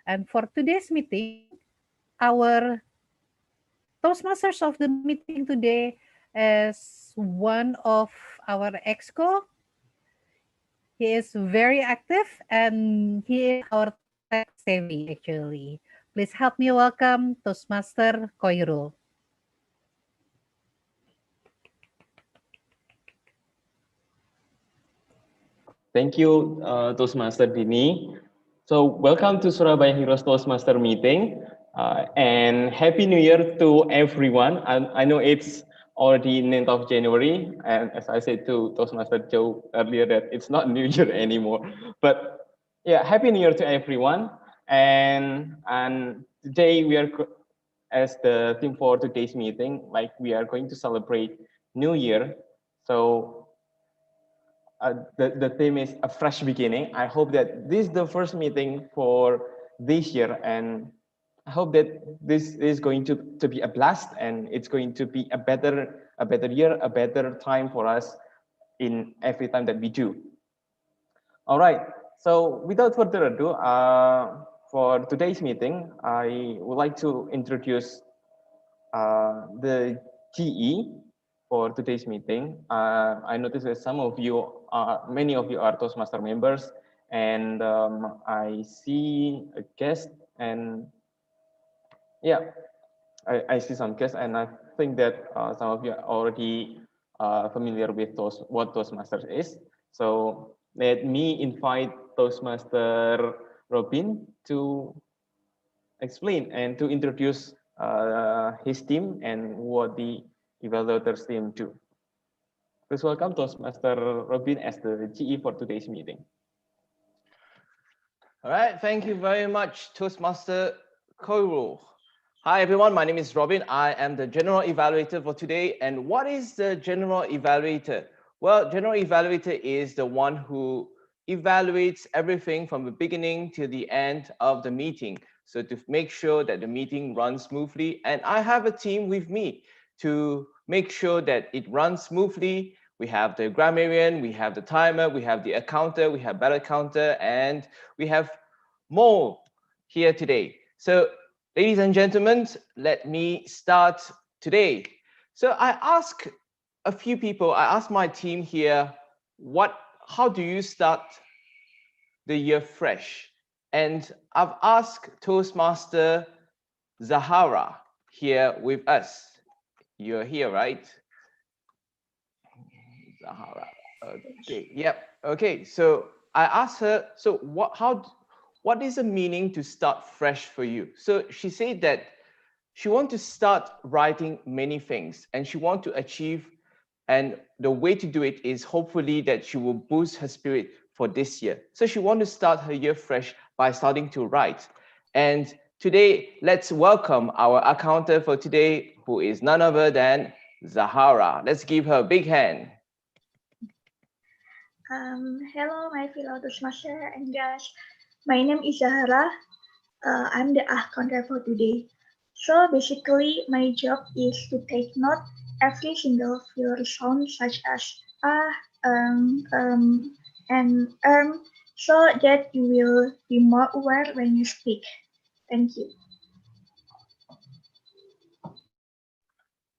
And for today's meeting, our Toastmasters of the meeting today is one of our exco. He is very active and he is our tech savvy actually. Please help me welcome Toastmaster Koirul. Thank you, Toastmaster Dini. So welcome to Surabaya Heroes Toastmaster meeting, and Happy New Year to everyone. I know it's already 9th of January, and as I said to Toastmaster Joe earlier that it's not New Year anymore. But yeah, Happy New Year to everyone. And today we are, as the theme for today's meeting, like we are going to celebrate New Year. So the theme is a fresh beginning. I hope that this is the first meeting for this year, and I hope that this is going to be a blast, and it's going to be a better year, a better time for us in every time that we do. All right. So without further ado, for today's meeting, I would like to introduce the GE for today's meeting. I noticed that many of you are Toastmaster members, and I see a guest, and yeah, I see some guests, and I think that some of you are already familiar with what Toastmasters is. So let me invite Toastmaster Robin to explain and to introduce his team and what the evaluators team do. Please welcome Toastmaster Robin as the GE for today's meeting. All right, thank you very much, Toastmaster Koirul. Hi everyone, my name is Robin. I am the General Evaluator for today. And what is the General Evaluator? Well, General Evaluator is the one who evaluates everything from the beginning to the end of the meeting. So to make sure that the meeting runs smoothly. And I have a team with me to make sure that it runs smoothly. We have the grammarian, we have the timer, we have the accounter, we have ballot counter, and we have more here today. So ladies and gentlemen, let me start today. So I asked a few people, I asked my team here, how do you start the year fresh? And I've asked Toastmaster Zahara here with us. You're here, right? Zahara. Okay. Yep. Okay. So I asked her, so what is the meaning to start fresh for you? So she said that she wants to start writing many things and she wants to achieve, and the way to do it is hopefully that she will boost her spirit for this year. So she wants to start her year fresh by starting to write. And today, let's welcome our accountant for today, who is none other than Zahara. Let's give her a big hand. Hello, my fellow Toastmaster and guys. My name is Zahara. I'm the accountant for today. So basically, my job is to take note every single filler sound such as and so that you will be more aware when you speak. Thank you.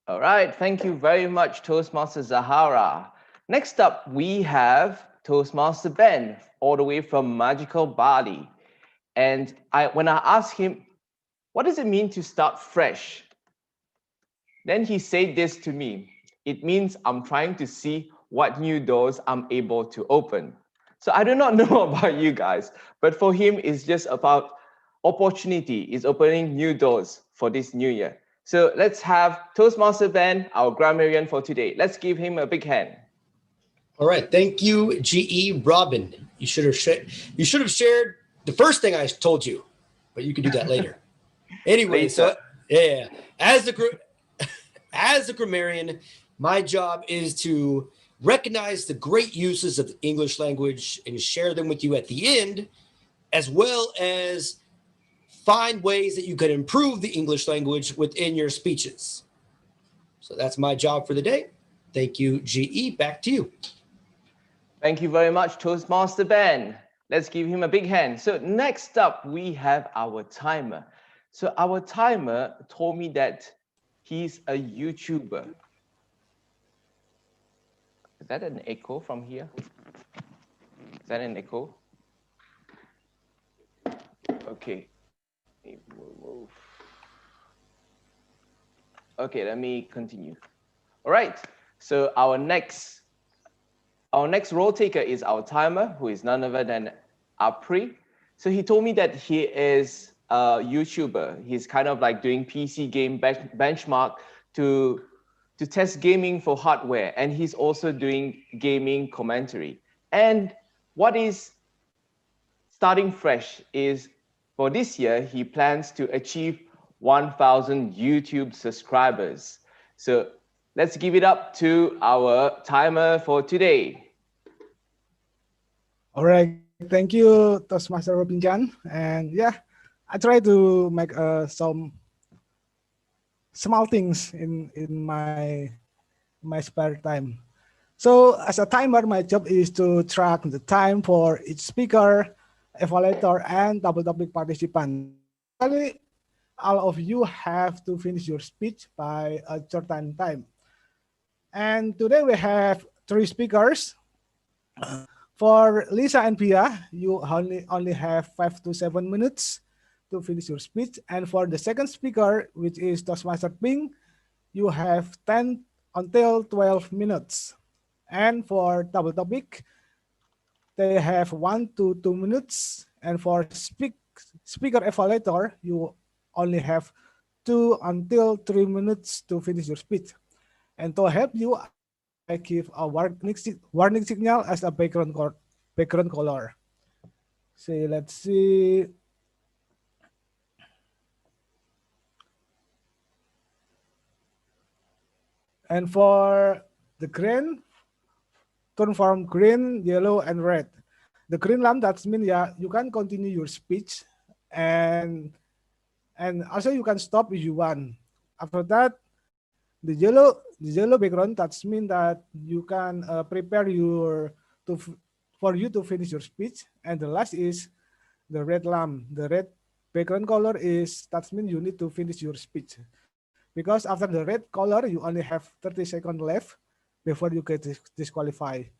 All right, thank you very much, Toastmaster Zahara. Next up, we have Toastmaster Ben, all the way from magical Bali. And when I asked him, what does it mean to start fresh? Then he said this to me. It means I'm trying to see what new doors I'm able to open. So I do not know about you guys, but for him, it's just about opportunity, is opening new doors for this new year. So let's have Toastmaster Ben, our grammarian for today. Let's give him a big hand. All right, thank you, GE Robin. You should have shared the first thing I told you, but you can do that later. Anyway, so yeah, as the grammarian, my job is to recognize the great uses of the English language and share them with you at the end, as well as find ways that you can improve the English language within your speeches. So that's my job for the day. Thank you, GE. Back to you. Thank you very much, Toastmaster Ben. Let's give him a big hand. So next up, we have our timer. So our timer told me that he's a YouTuber. Is that an echo from here? Is that an echo? Okay. Move. Okay, let me continue. All right. So our next role taker is our timer, who is none other than Apri. So he told me that he is a YouTuber. He's kind of like doing PC game benchmark to test gaming for hardware, and he's also doing gaming commentary. And what is starting fresh is for this year, he plans to achieve 1,000 YouTube subscribers. So let's give it up to our timer for today. All right, thank you, Toastmaster Robinjan. And yeah, I try to make some small things in my spare time. So as a timer, my job is to track the time for each speaker, evaluator, and double topic participant. Basically, all of you have to finish your speech by a certain time. And today we have 3 speakers. For Lisa and Pia, you only have 5 to 7 minutes to finish your speech. And for the second speaker, which is Toastmaster Ping, you have 10 until 12 minutes. And for double topic, they have 1 to 2 minutes. And for speaker evaluator, you only have 2 until 3 minutes to finish your speech. And to help you, I give a warning signal as a background color. So let's see. And for the green, turn from green, yellow, and red. The green lamp, that means yeah, you can continue your speech, and also you can stop if you want. After that, the yellow background, that means that you can prepare for you to finish your speech. And the last is the red lamp. The red background color is that means you need to finish your speech. Because after the red color, you only have 30 seconds left before you get disqualified.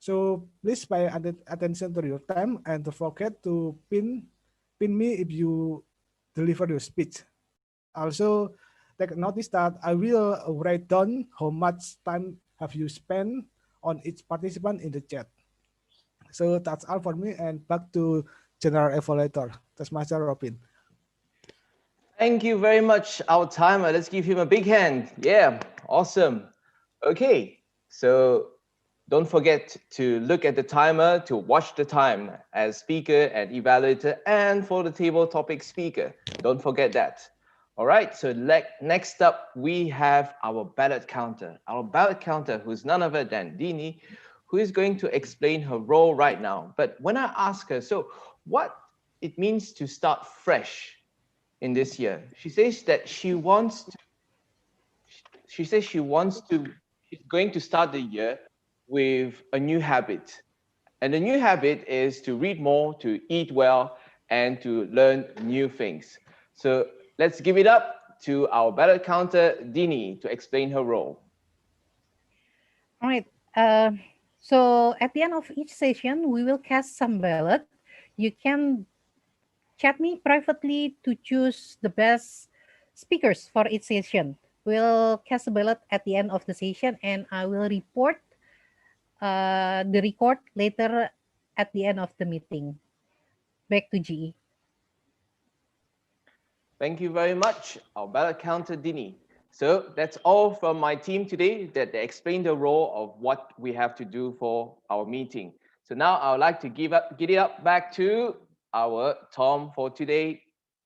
So please pay attention to your time and don't forget to pin me if you deliver your speech. Also, take notice that I will write down how much time have you spent on each participant in the chat. So that's all for me, and back to General Evaluator. That's Master Robin. Thank you very much, our timer. Let's give him a big hand. Yeah, awesome. Okay, so don't forget to look at the timer to watch the time as speaker and evaluator and for the table topic speaker. Don't forget that. All right, so next up, we have our ballot counter. Our ballot counter, who's none other than Dini, who is going to explain her role right now. But when I ask her, so what it means to start fresh in this year, she says that she's going to start the year with a new habit. And the new habit is to read more, to eat well, and to learn new things. So let's give it up to our ballot counter, Dini, to explain her role. All right. So at the end of each session, we will cast some ballot. You can chat me privately to choose the best speakers for each session. We'll cast a ballot at the end of the session, and I will report the record later at the end of the meeting. Back to GE. Thank you very much, our ballot counter, Dini. So that's all from my team today, that they explained the role of what we have to do for our meeting. So now I would like to get it up back to our Tom for today,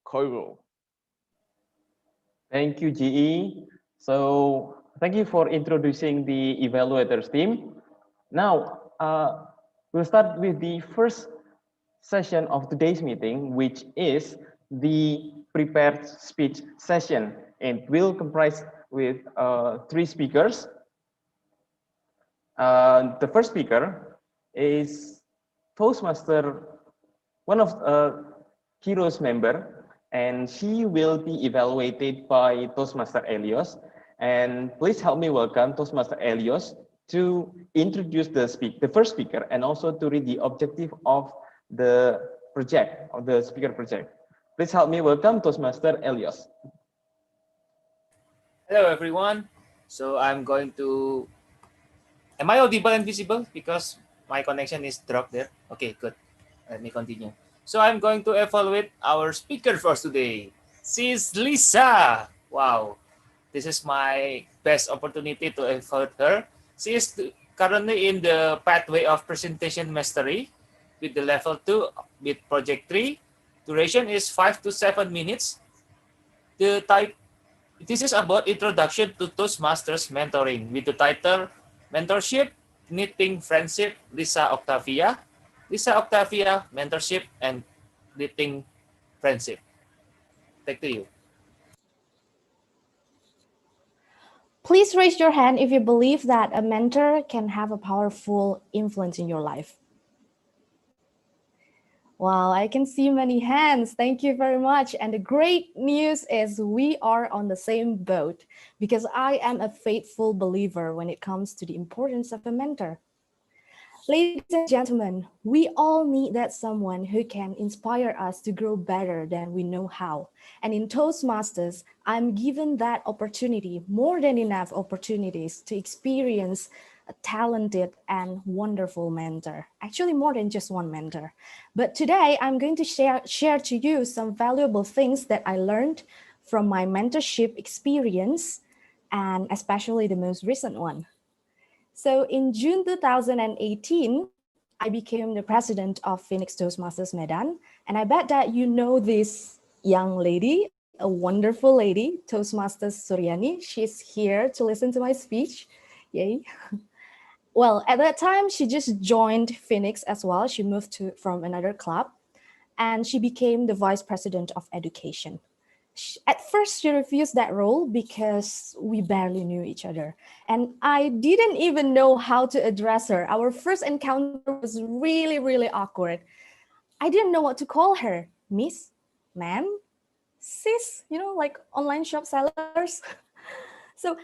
Koiro. Thank you, GE. So thank you for introducing the evaluators team. Now, we'll start with the first session of today's meeting, which is the prepared speech session. And will comprise with 3 speakers. The first speaker is Toastmaster one of Heroes member, and she will be evaluated by Toastmaster Elios. And please help me welcome Toastmaster Elios to introduce the first speaker, and also to read the objective of the project, of the speaker project. Please help me welcome Toastmaster Elios. Hello, everyone. So I'm going to. Am I audible and visible? Because my connection is dropped there. Okay, good. Let me continue. So I'm going to evaluate our speaker for today. She's Lisa. Wow, this is my best opportunity to evaluate her. She is currently in the pathway of presentation mastery with the level 2 with project 3. Duration is 5 to 7 minutes. The type This is about introduction to Toastmasters mentoring with the title Mentorship, Knitting Friendship, Lisa Octavia. Lisa Octavia, Mentorship and Knitting Friendship. Take to you. Please raise your hand if you believe that a mentor can have a powerful influence in your life. Wow, I can see many hands. Thank you very much. And the great news is we are on the same boat because I am a faithful believer when it comes to the importance of a mentor. Ladies and gentlemen, we all need that someone who can inspire us to grow better than we know how. And in Toastmasters, I'm given that opportunity, more than enough opportunities to experience a talented and wonderful mentor. Actually, more than just one mentor. But today, I'm going to share to you some valuable things that I learned from my mentorship experience, and especially the most recent one. So in June 2018, I became the president of Phoenix Toastmasters Medan. And I bet that you know this young lady, a wonderful lady, Toastmasters Suryani. She's here to listen to my speech. Yay. Well, at that time, she just joined Phoenix as well. She moved from another club and she became the vice president of education. At first, she refused that role because we barely knew each other. And I didn't even know how to address her. Our first encounter was really, really awkward. I didn't know what to call her. Miss, ma'am, sis, like online shop sellers. So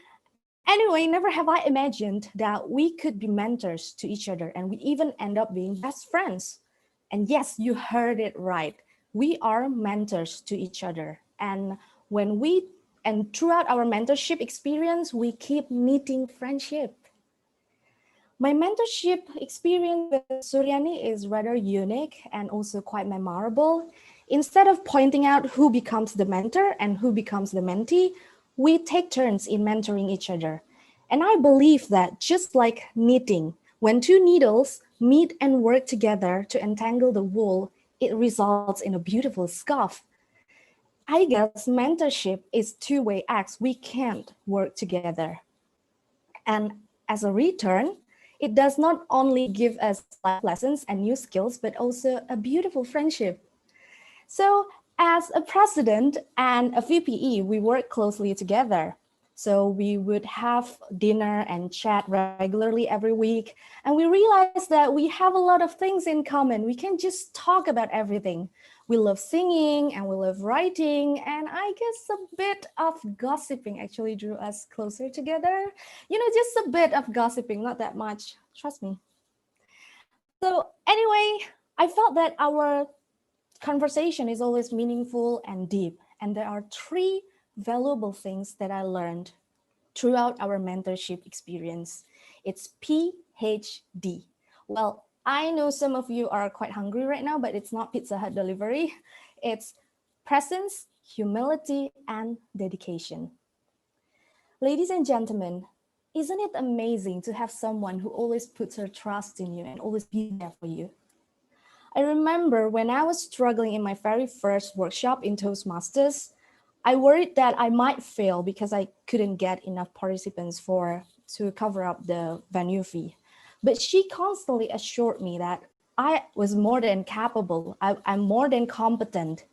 anyway, never have I imagined that we could be mentors to each other, and we even end up being best friends. And yes, you heard it right. We are mentors to each other. And throughout our mentorship experience, we keep knitting friendship. My mentorship experience with Suryani is rather unique and also quite memorable. Instead of pointing out who becomes the mentor and who becomes the mentee, we take turns in mentoring each other. And I believe that just like knitting, when two needles meet and work together to entangle the wool, it results in a beautiful scarf. I guess mentorship is two-way acts. We can't work together. And as a return, it does not only give us life lessons and new skills, but also a beautiful friendship. So as a president and a VPE, we work closely together. So we would have dinner and chat regularly every week. And we realized that we have a lot of things in common. We can just talk about everything. We love singing and we love writing. And I guess a bit of gossiping actually drew us closer together. Just a bit of gossiping, not that much, trust me. So anyway, I felt that our conversation is always meaningful and deep. And there are three valuable things that I learned throughout our mentorship experience. It's PHD. Well, I know some of you are quite hungry right now, but it's not Pizza Hut delivery. It's presence, humility, and dedication. Ladies and gentlemen, isn't it amazing to have someone who always puts her trust in you and always be there for you? I remember when I was struggling in my very first workshop in Toastmasters, I worried that I might fail because I couldn't get enough participants to cover up the venue fee. But she constantly assured me that I was more than capable, I'm more than competent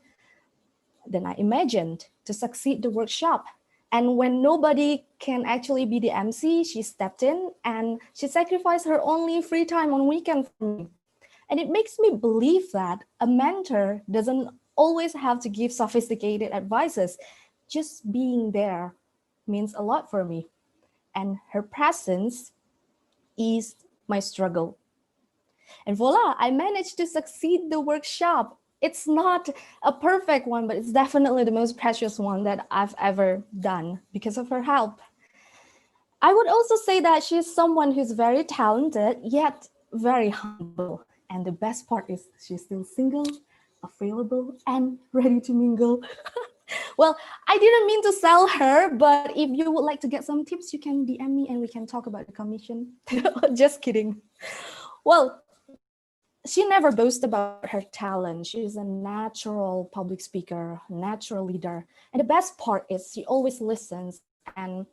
than I imagined to succeed the workshop. And when nobody can actually be the MC, she stepped in and she sacrificed her only free time on weekend for me. And it makes me believe that a mentor doesn't always have to give sophisticated advices. Just being there means a lot for me. And her presence eased my struggle. And voila, I managed to succeed the workshop. It's not a perfect one, but it's definitely the most precious one that I've ever done because of her help. I would also say that she's someone who's very talented, yet very humble. And the best part is she's still single, available, and ready to mingle. Well, I didn't mean to sell her, but if you would like to get some tips, you can DM me and we can talk about the commission. Just kidding. Well, she never boasts about her talent. She's a natural public speaker, natural leader. And the best part is she always listens and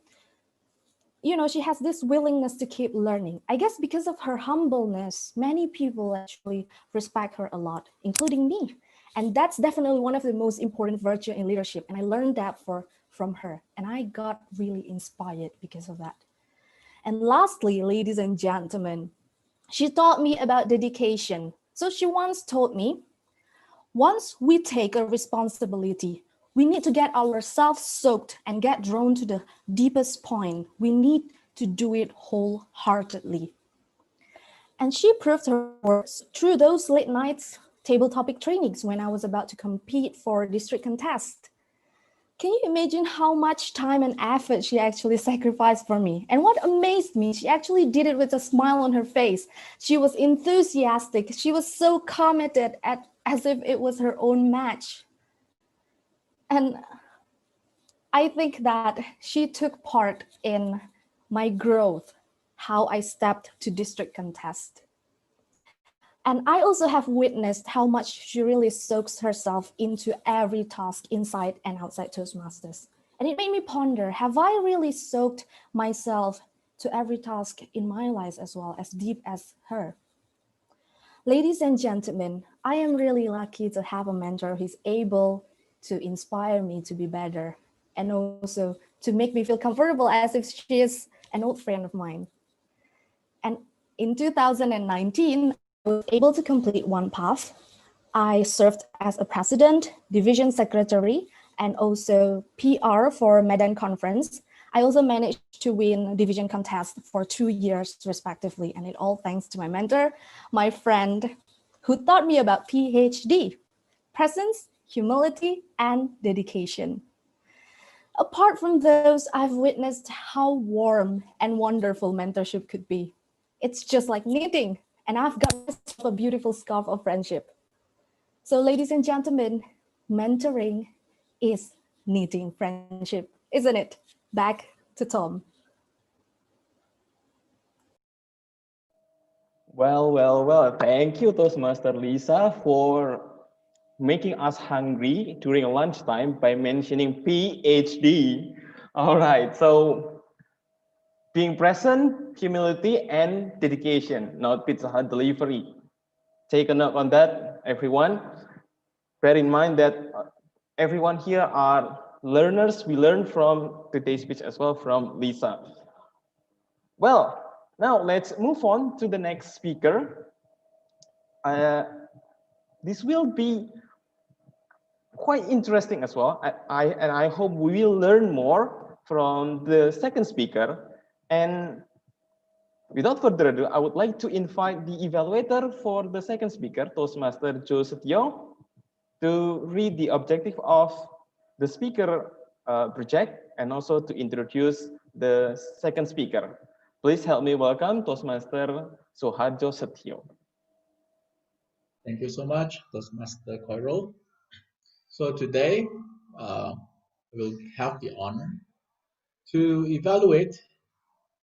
she has this willingness to keep learning. I guess because of her humbleness, many people actually respect her a lot, including me. And that's definitely one of the most important virtue in leadership. And I learned that from her. And I got really inspired because of that. And lastly, ladies and gentlemen, she taught me about dedication. So she once told me, once we take a responsibility, we need to get ourselves soaked and get drawn to the deepest point. We need to do it wholeheartedly. And she proved her words through those late nights table topic trainings when I was about to compete for a district contest. Can you imagine how much time and effort she actually sacrificed for me? And what amazed me, she actually did it with a smile on her face. She was enthusiastic. She was so committed as if it was her own match. And I think that she took part in my growth, how I stepped to district contest. And I also have witnessed how much she really soaks herself into every task inside and outside Toastmasters. And it made me ponder, have I really soaked myself to every task in my life as well, as deep as her? Ladies and gentlemen, I am really lucky to have a mentor who's able to inspire me to be better and also to make me feel comfortable as if she is an old friend of mine. And in 2019, I was able to complete one path. I served as a president, division secretary, and also PR for Medan Conference. I also managed to win division contest for 2 years respectively, and it all thanks to my mentor, my friend, who taught me about PhD, presence, humility, and dedication. Apart from those, I've witnessed how warm and wonderful mentorship could be. It's just like knitting, and I've got myself a beautiful scarf of friendship. So, ladies and gentlemen, mentoring is knitting friendship, isn't it? Back to Tom. Well. Thank you, Toastmaster Lisa, for making us hungry during lunchtime by mentioning PhD. All right, so being present, humility, and dedication, not Pizza Hut delivery. Take a note on that, everyone. Bear in mind that everyone here are learners. We learn from today's speech as well from Lisa. Well, now let's move on to the next speaker. This will be quite interesting as well. I hope we will learn more from the second speaker. And without further ado, I would like to invite the evaluator for the second speaker, Toastmaster Joe Setio, to read the objective of the speaker project and also to introduce the second speaker. Please help me welcome Toastmaster Soharjo Setio. Thank you so much, Toastmaster Koiro. So today, we'll have the honor to evaluate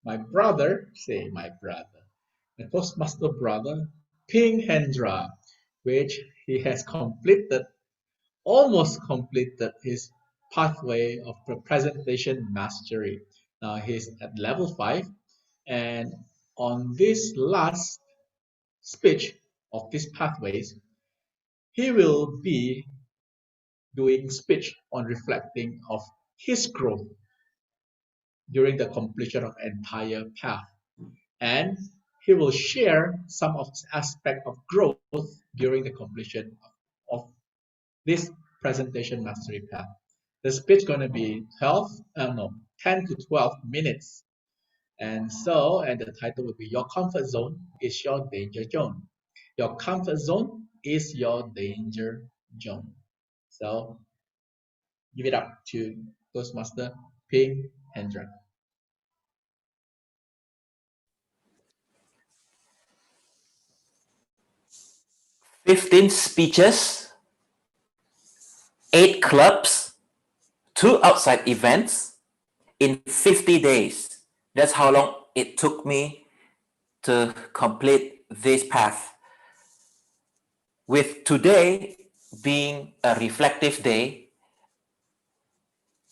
my brother, my Toastmaster brother, Ping Hendra, which he has almost completed his pathway of presentation mastery. Now he's at level 5, and on this last speech of these pathways, he will be doing speech on reflecting of his growth during the completion of entire path. And he will share some of the aspect of growth during the completion of this presentation mastery path. The speech going to be 10 to 12 minutes. And the title will be Your Comfort Zone is Your Danger Zone. Your comfort zone is your danger zone. So give it up to Toastmaster Ping Hendra. 15 speeches, 8 clubs, 2 outside events in 50 days. That's how long it took me to complete this path. With today being a reflective day,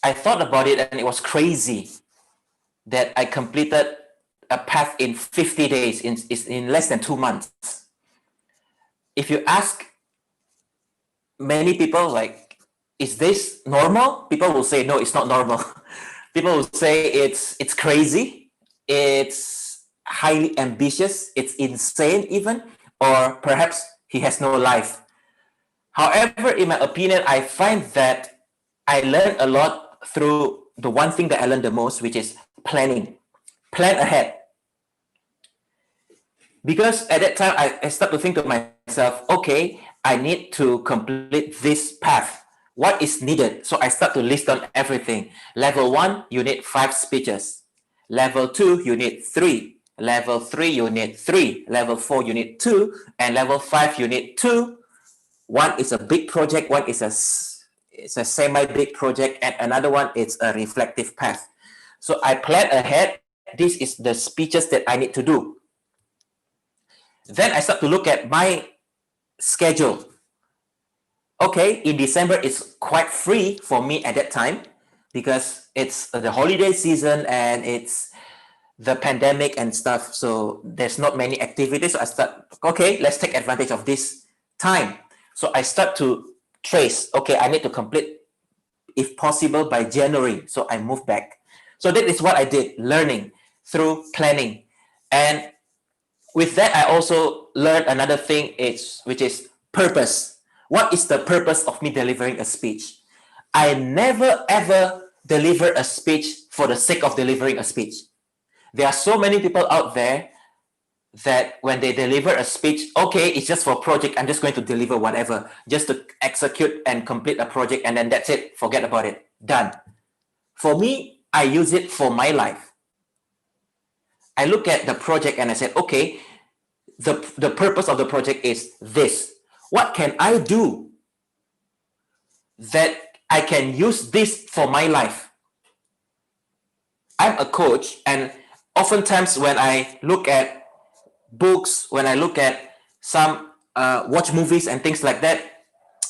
I thought about it and it was crazy that I completed a path in 50 days, in less than 2 months. If you ask many people, like, is this normal? People will say, no, it's not normal. People will say it's crazy, it's highly ambitious, it's insane even, or perhaps he has no life. However, in my opinion, I find that I learned a lot through the one thing that I learned the most, which is planning. Plan ahead. Because at that time, I start to think to myself, okay, I need to complete this path. What is needed? So I start to list down everything. Level 1, you need 5 speeches. Level 2, you need 3. Level 3, you need 3. Level 4, you need 2. And level 5, you need 2. One is a big project, one is a semi-big project, and another one is a reflective path. So I plan ahead. This is the speeches that I need to do. Then I start to look at my schedule. Okay, in December, it's quite free for me at that time because it's the holiday season and it's the pandemic and stuff. So there's not many activities. So I start, okay, let's take advantage of this time. So I start to trace, okay, I need to complete, if possible, by January. So I move back. So that is what I did, learning through planning. And with that, I also learned another thing, which is purpose. What is the purpose of me delivering a speech? I never ever deliver a speech for the sake of delivering a speech. There are so many people out there that when they deliver a speech, okay, it's just for a project, I'm just going to deliver whatever, just to execute and complete a project, and then that's it, forget about it, done. For me, I use it for my life. I look at the project and I said, okay, the purpose of the project is this. What can I do that I can use this for my life? I'm a coach, and oftentimes when I look at books, when I look at some watch movies and things like that,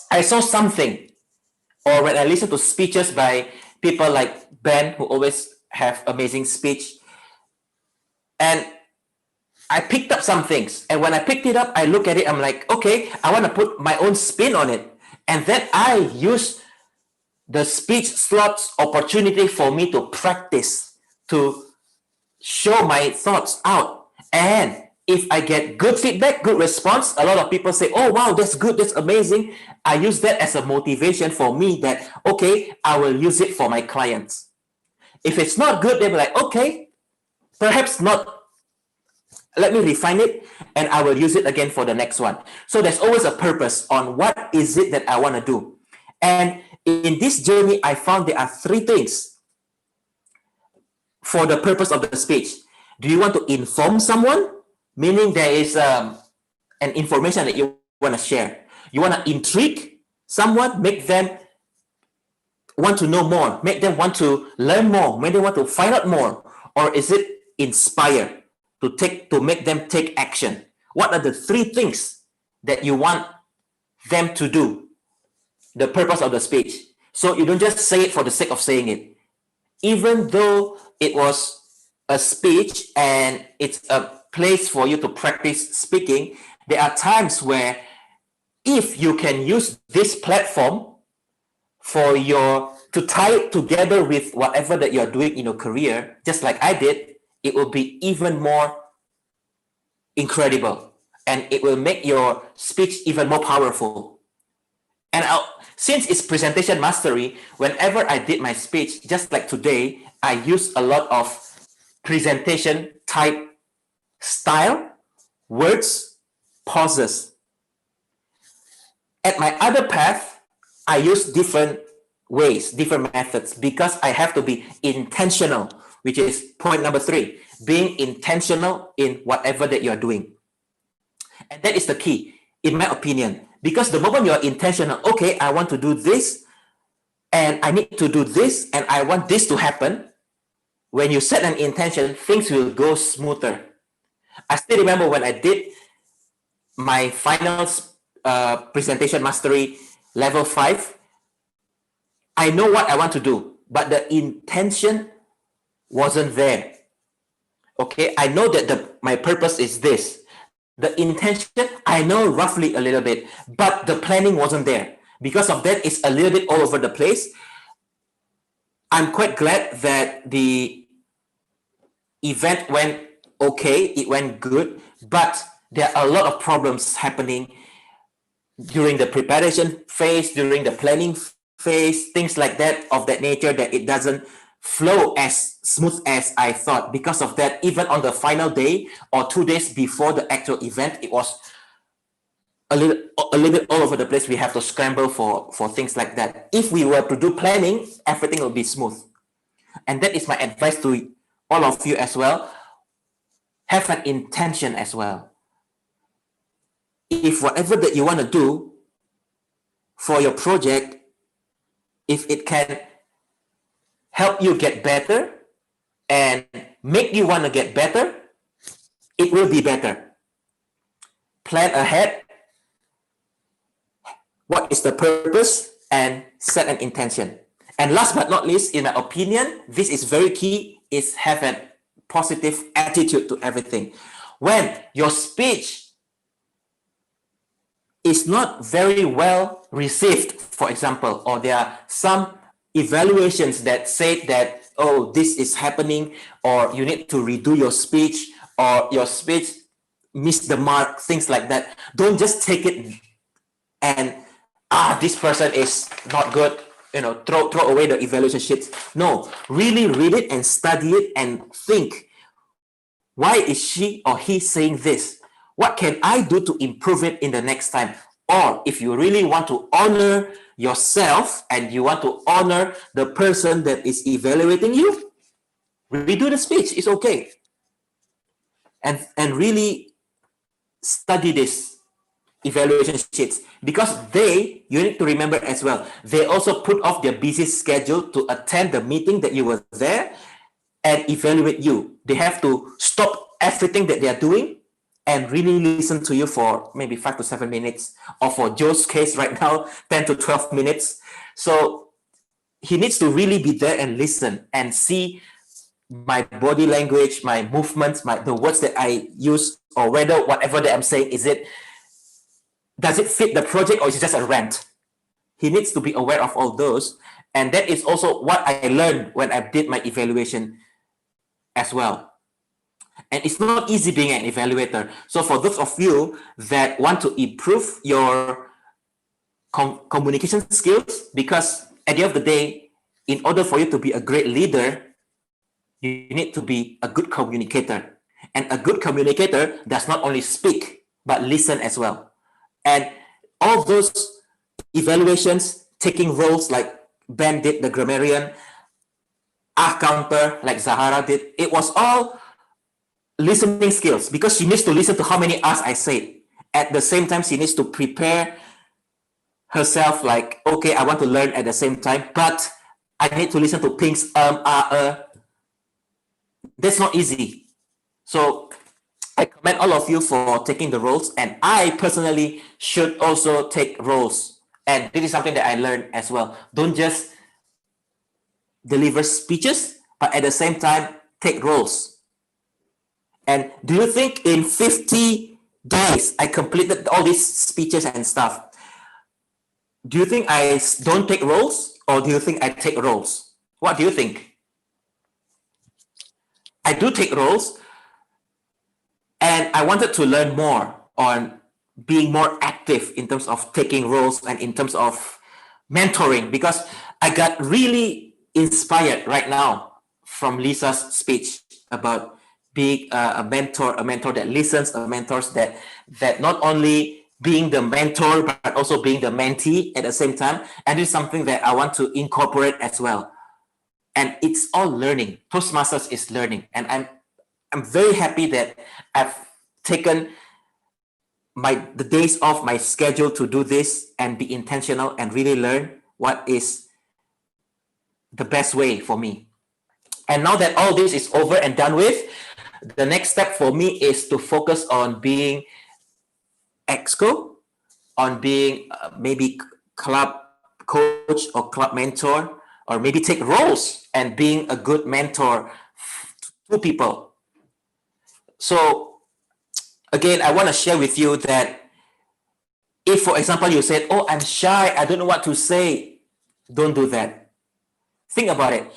I saw something. Or when I listen to speeches by people like Ben, who always have amazing speech, and I picked up some things. And when I picked it up, I look at it, I'm like, okay, I want to put my own spin on it. And then I use the speech slots opportunity for me to practice, to show my thoughts out. And if I get good feedback, good response, a lot of people say, oh, wow, that's good, that's amazing. I use that as a motivation for me that, okay, I will use it for my clients. If it's not good, they'll be like, okay, perhaps not. Let me refine it and I will use it again for the next one. So there's always a purpose on what is it that I want to do. And in this journey, I found there are 3 things for the purpose of the speech. Do you want to inform someone? Meaning there is an information that you want to share. You want to intrigue someone, make them want to know more, make them want to learn more, make them want to find out more? Or is it inspire, to make them take action? What are the 3 things that you want them to do? The purpose of the speech. So you don't just say it for the sake of saying it. Even though it was a speech and it's a place for you to practice speaking, there are times where if you can use this platform to tie it together with whatever that you're doing in your career, just like I did, it will be even more incredible, and it will make your speech even more powerful. And since it's presentation mastery, whenever I did my speech, just like today, I use a lot of presentation type style, words, pauses. At my other path, I use different ways, different methods, because I have to be intentional, which is point number 3, being intentional in whatever that you're doing. And that is the key, in my opinion, because the moment you're intentional, okay, I want to do this, and I need to do this, and I want this to happen. When you set an intention, things will go smoother. I still remember when I did my final presentation mastery level 5, I know what I want to do, but the intention wasn't there. Okay, I know that my purpose is this. The intention, I know roughly a little bit, but the planning wasn't there. Because of that, it's a little bit all over the place. I'm quite glad that the event went okay, it went good, but there are a lot of problems happening during the preparation phase, during the planning phase, things like that, of that nature, that it doesn't flow as smooth as I thought. Because of that, even on the final day or 2 days before the actual event, it was a little bit all over the place. We have to scramble for things like that. If we were to do planning, everything will be smooth. And that is my advice to all of you as well. Have an intention as well. If whatever that you want to do for your project, if it can help you get better and make you want to get better, it will be better. Plan ahead. What is the purpose? And set an intention. And last but not least, in my opinion, this is very key, is have a positive attitude to everything. When your speech is not very well received, for example, or there are some evaluations that say that, oh, this is happening, or you need to redo your speech, or your speech missed the mark, things like that. Don't just take it and, this person is not good, throw away the evaluation sheets. No, really read it and study it and think, why is she or he saying this? What can I do to improve it in the next time? Or if you really want to honor yourself and you want to honor the person that is evaluating you, redo the speech. It's okay. And really study this evaluation sheets, because you need to remember as well, they also put off their busy schedule to attend the meeting that you were there and evaluate you. They have to stop everything that they are doing and really listen to you for maybe 5 to 7 minutes, or for Joe's case right now, 10 to 12 minutes. So he needs to really be there and listen and see my body language, my movements, the words that I use, or whether whatever that I'm saying, does it fit the project, or is it just a rant? He needs to be aware of all those. And that is also what I learned when I did my evaluation as well. And it's not easy being an evaluator. So for those of you that want to improve your communication skills, because at the end of the day, in order for you to be a great leader, you need to be a good communicator. And a good communicator does not only speak, but listen as well. And all those evaluations, taking roles like Ben did, the grammarian, counter like Zahara did, it was all listening skills, because she needs to listen to how many R's I said. At the same time, she needs to prepare herself like, okay, I want to learn at the same time, but I need to listen to Pink's That's not easy. So I commend all of you for taking the roles, and I personally should also take roles. And this is something that I learned as well. Don't just deliver speeches, but at the same time, take roles. And do you think in 50 days I completed all these speeches and stuff? Do you think I don't take roles, or do you think I take roles? What do you think? I do take roles, And I wanted to learn more on being more active in terms of taking roles and in terms of mentoring, because I got really inspired right now from Lisa's speech about being a mentor that listens, a mentor that not only being the mentor but also being the mentee at the same time. And it's something that I want to incorporate as well. And it's all learning. Toastmasters is learning, and I'm very happy that I've taken the days off my schedule to do this and be intentional and really learn what is the best way for me. And now that all this is over and done with, the next step for me is to focus on being exco, on being maybe club coach or club mentor, or maybe take roles and being a good mentor to people. So again, I want to share with you that if, for example, you said, oh, I'm shy, I don't know what to say, don't do that. Think about it.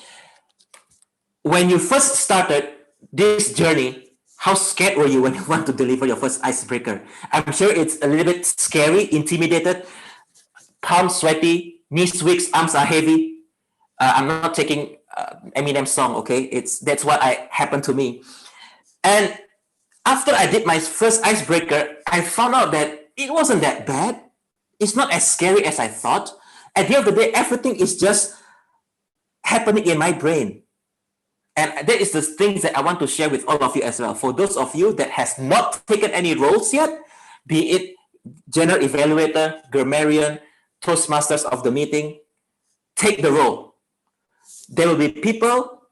When you first started this journey, how scared were you when you want to deliver your first icebreaker? I'm sure it's a little bit scary, intimidated, palms sweaty, knees weak, arms are heavy. I'm not taking Eminem's song, okay? That's what happened to me. And after I did my first icebreaker, I found out that it wasn't that bad. It's not as scary as I thought. At the end of the day, everything is just happening in my brain. And that is the things that I want to share with all of you as well. For those of you that has not taken any roles yet, be it general evaluator, grammarian, Toastmasters of the meeting, take the role. There will be people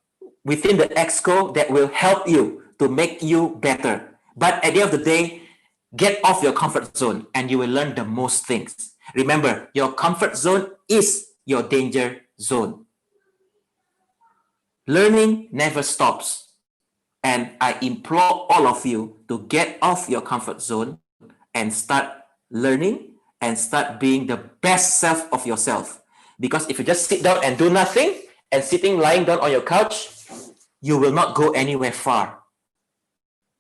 within the exco that will help you to make you better. But at the end of the day, get off your comfort zone and you will learn the most things. Remember, your comfort zone is your danger zone. Learning never stops. And I implore all of you to get off your comfort zone and start learning and start being the best self of yourself. Because if you just sit down and do nothing and lying down on your couch, you will not go anywhere far.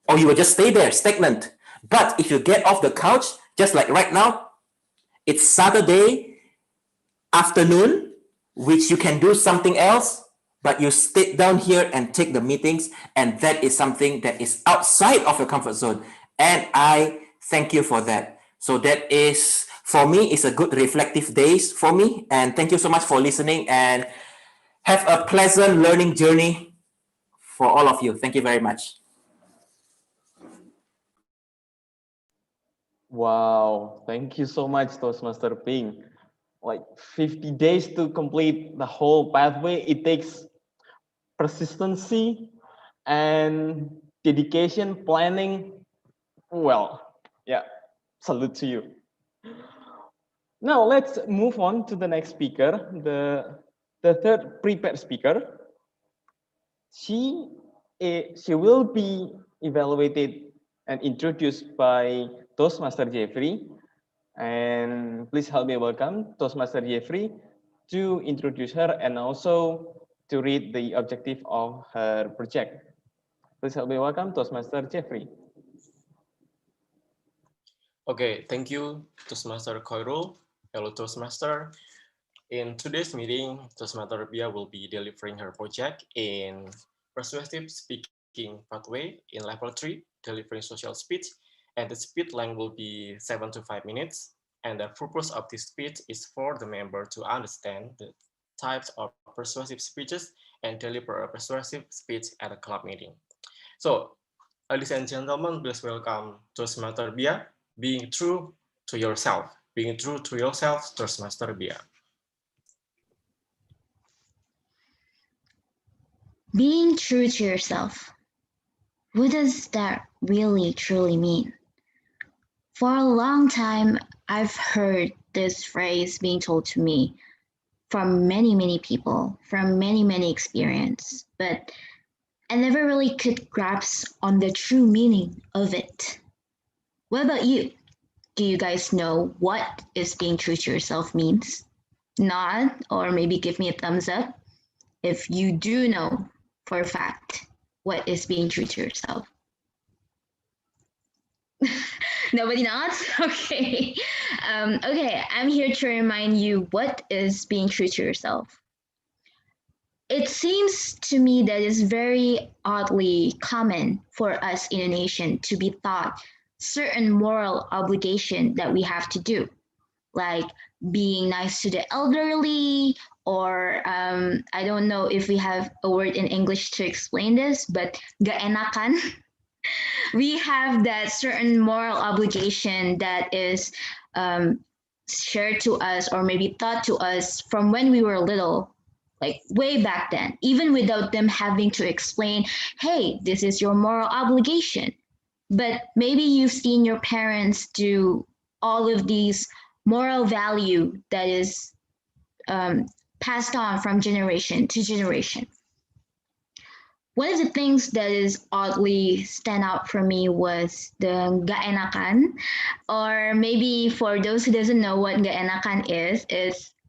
Or you will just stay there stagnant. But if you get off the couch, just like right now, it's Saturday afternoon, which you can do something else, but you sit down here and take the meetings, and that is something that is outside of your comfort zone. And I thank you for that. So that is, for me, it's a good reflective days for me. And thank you so much for listening, and have a pleasant learning journey for all of you. Thank you very much. Wow, thank you so much, Toastmaster Ping. Like 50 days to complete the whole pathway, it takes persistency and dedication, planning. Well, yeah, salute to you. Now let's move on to the next speaker, the third prepared speaker. She will be evaluated and introduced by Toastmaster Jeffrey. And please help me welcome Toastmaster Jeffrey to introduce her and also to read the objective of her project. Please help me welcome Toastmaster Jeffrey. Okay, thank you, Toastmaster Koirul. Hello, Toastmaster. In today's meeting, Toastmaster Bia will be delivering her project in persuasive speaking pathway in level 3, delivering social speech, and the speech length will be 7 to 5 minutes. And the purpose of this speech is for the member to understand the types of persuasive speeches and deliver a persuasive speech at a club meeting. So, ladies and gentlemen, please welcome Toastmaster Bia, being true to yourself. Being true to yourself, Toastmaster Bia. Being true to yourself. What does that really truly mean? For a long time, I've heard this phrase being told to me from many people, from many experience, but I never really could grasp on the true meaning of it. What about you? Do you guys know what is being true to yourself means? Nod or maybe give me a thumbs up if you do know for a fact what is being true to yourself. Nobody nods? Okay. Okay, I'm here to remind you what is being true to yourself. It seems to me that it's very oddly common for us in a nation to be taught certain moral obligation that we have to do, like being nice to the elderly, or I don't know if we have a word in English to explain this, but gaenakan. We have that certain moral obligation that is um, shared to us or maybe taught to us from when we were little, like way back then, even without them having to explain, hey, this is your moral obligation. But maybe you've seen your parents do all of these moral value that is um, passed on from generation to generation. One of the things that is oddly stand out for me was the gaenakan, or maybe for those who doesn't know what gaenakan is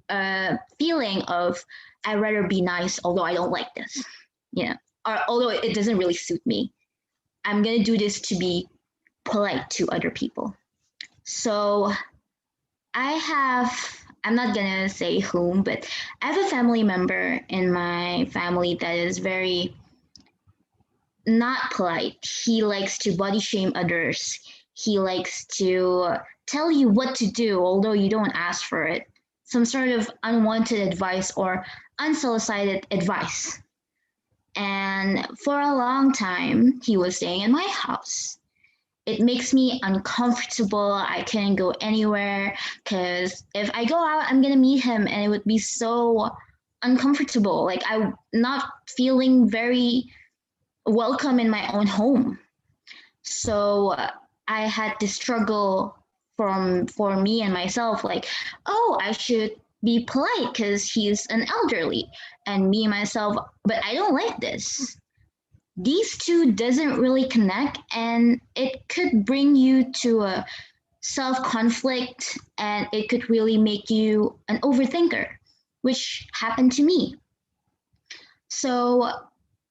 a feeling of I'd rather be nice, although I don't like this, you know, or although it doesn't really suit me. I'm gonna do this to be polite to other people. So I have. I'm not gonna say whom, but I have a family member in my family that is very not polite. He likes to body shame others. He likes to tell you what to do, although you don't ask for it. Some sort of unwanted advice or unsolicited advice. And for a long time, he was staying in my house. It makes me uncomfortable. I can't go anywhere because if I go out, I'm going to meet him and it would be so uncomfortable. Like I'm not feeling very welcome in my own home. So I had this struggle from for me and myself, like, oh, I should be polite because he's an elderly, and me myself, but I don't like this. These two doesn't really connect, and it could bring you to a self conflict, and it could really make you an overthinker, which happened to me. So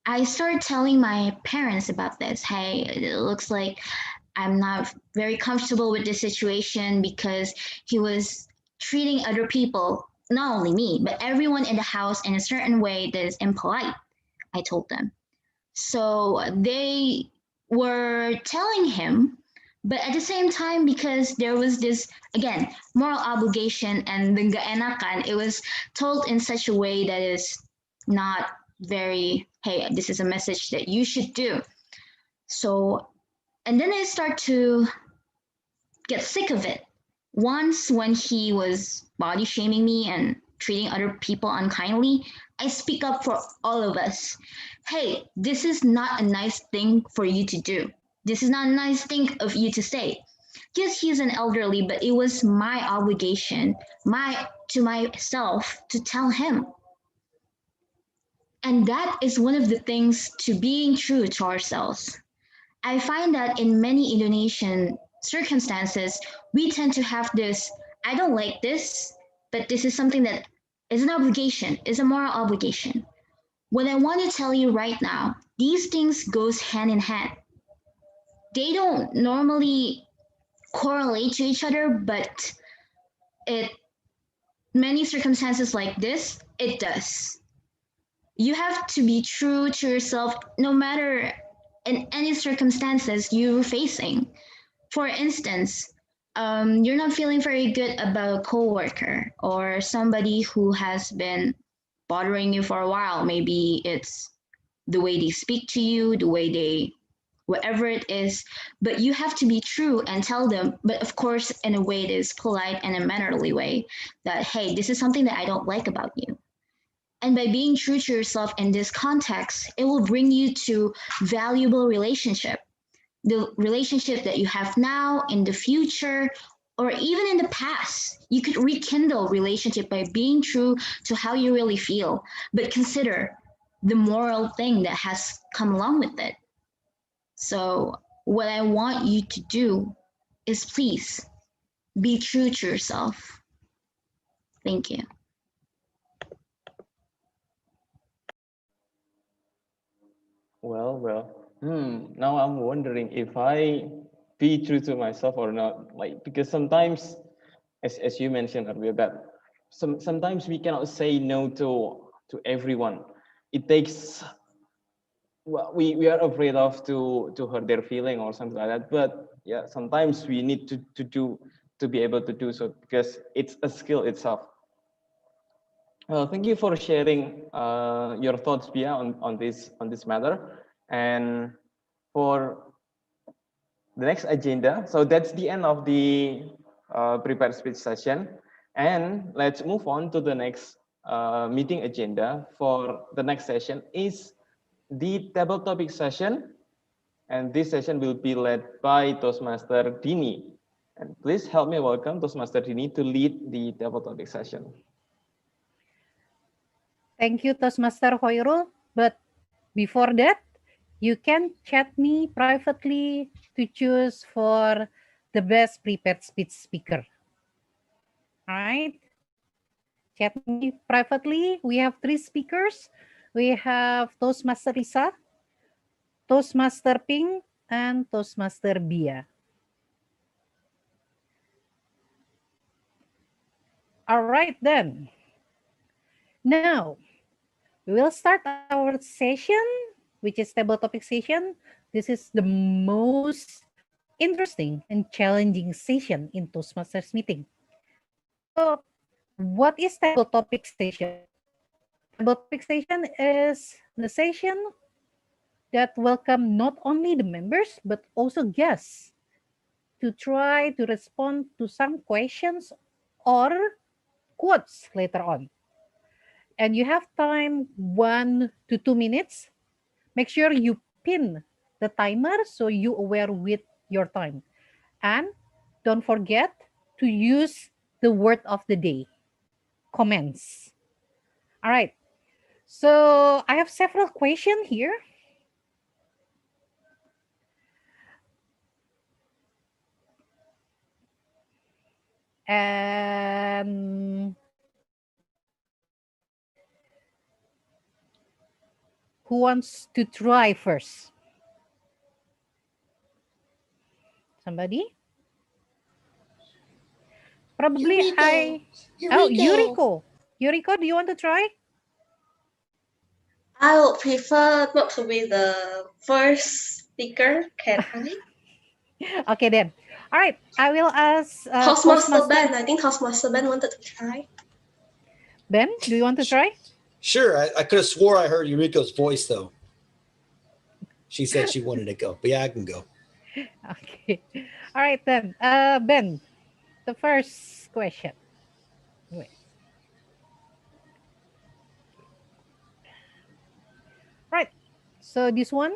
I started telling my parents about this. Hey, it looks like I'm not very comfortable with this situation because he was treating other people, not only me, but everyone in the house in a certain way that is impolite, I told them. So they were telling him, but at the same time, because there was this, again, moral obligation and the gaenakan, it was told in such a way that is not very, hey, this is a message that you should do. So, and then I start to get sick of it. Once, when he was body shaming me and treating other people unkindly, I speak up for all of us. Hey, this is not a nice thing for you to do. This is not a nice thing of you to say. Yes, he's an elderly, but it was my obligation, my to myself to tell him. And that is one of the things to being true to ourselves. I find that in many Indonesian circumstances, we tend to have this I don't like this, but this is something that is an obligation, is a moral obligation. What I want to tell you right now, these things goes hand in hand. They don't normally correlate to each other, but it many circumstances like this, it does. You have to be true to yourself no matter in any circumstances you're facing. For instance, you're not feeling very good about a coworker or somebody who has been bothering you for a while. Maybe it's the way they speak to you, the way they, whatever it is. But you have to be true and tell them, but of course, in a way that is polite and a mannerly way, that, hey, this is something that I don't like about you. And by being true to yourself in this context, it will bring you to valuable relationship, the relationship that you have now, in the future, or even in the past. You could rekindle relationship by being true to how you really feel, but consider the moral thing that has come along with it. So what I want you to do is please be true to yourself. Thank you. Well. Now I'm wondering if I be true to myself or not. Like, because sometimes, as you mentioned earlier, that sometimes we cannot say no to everyone. It takes, well, we are afraid of to hurt their feeling or something like that. But yeah, sometimes we need to be able to do so, because it's a skill itself. Well, thank you for sharing your thoughts, Bia, on this matter. And for the next agenda, so that's the end of the prepared speech session. And let's move on to the next meeting agenda. For the next session is the table topic session. And this session will be led by Toastmaster Dini. And please help me welcome Toastmaster Dini to lead the table topic session. Thank you, Toastmaster Hoirul. But before that, you can chat me privately to choose for the best prepared speech speaker. All right? Chat me privately. We have 3 speakers. We have Toastmaster Risa, Toastmaster Ping, and Toastmaster Bia. All right, then. Now, we will start our session, which is table topic session. This is the most interesting and challenging session in Toastmasters meeting. So, what is table topic session? Table topic session is the session that welcome not only the members but also guests to try to respond to some questions or quotes later on. And you have time 1 to 2 minutes. Make sure you pin the timer so you aware with your time. And don't forget to use the word of the day, comments. All right. So I have several questions here. And who wants to try first? Somebody? Probably Yuriko. Oh, Yuriko. Yuriko. Yuriko, do you want to try? I would prefer not to be the first speaker. Can I? Okay, then. All right. I will ask Toastmaster Ben. I think Toastmaster Ben wanted to try. Ben, do you want to try? Sure. I could have swore I heard Yuriko's voice, though. She said she wanted to go. But yeah, I can go. Okay. All right, then. Ben, the first question. Wait. Right. So this one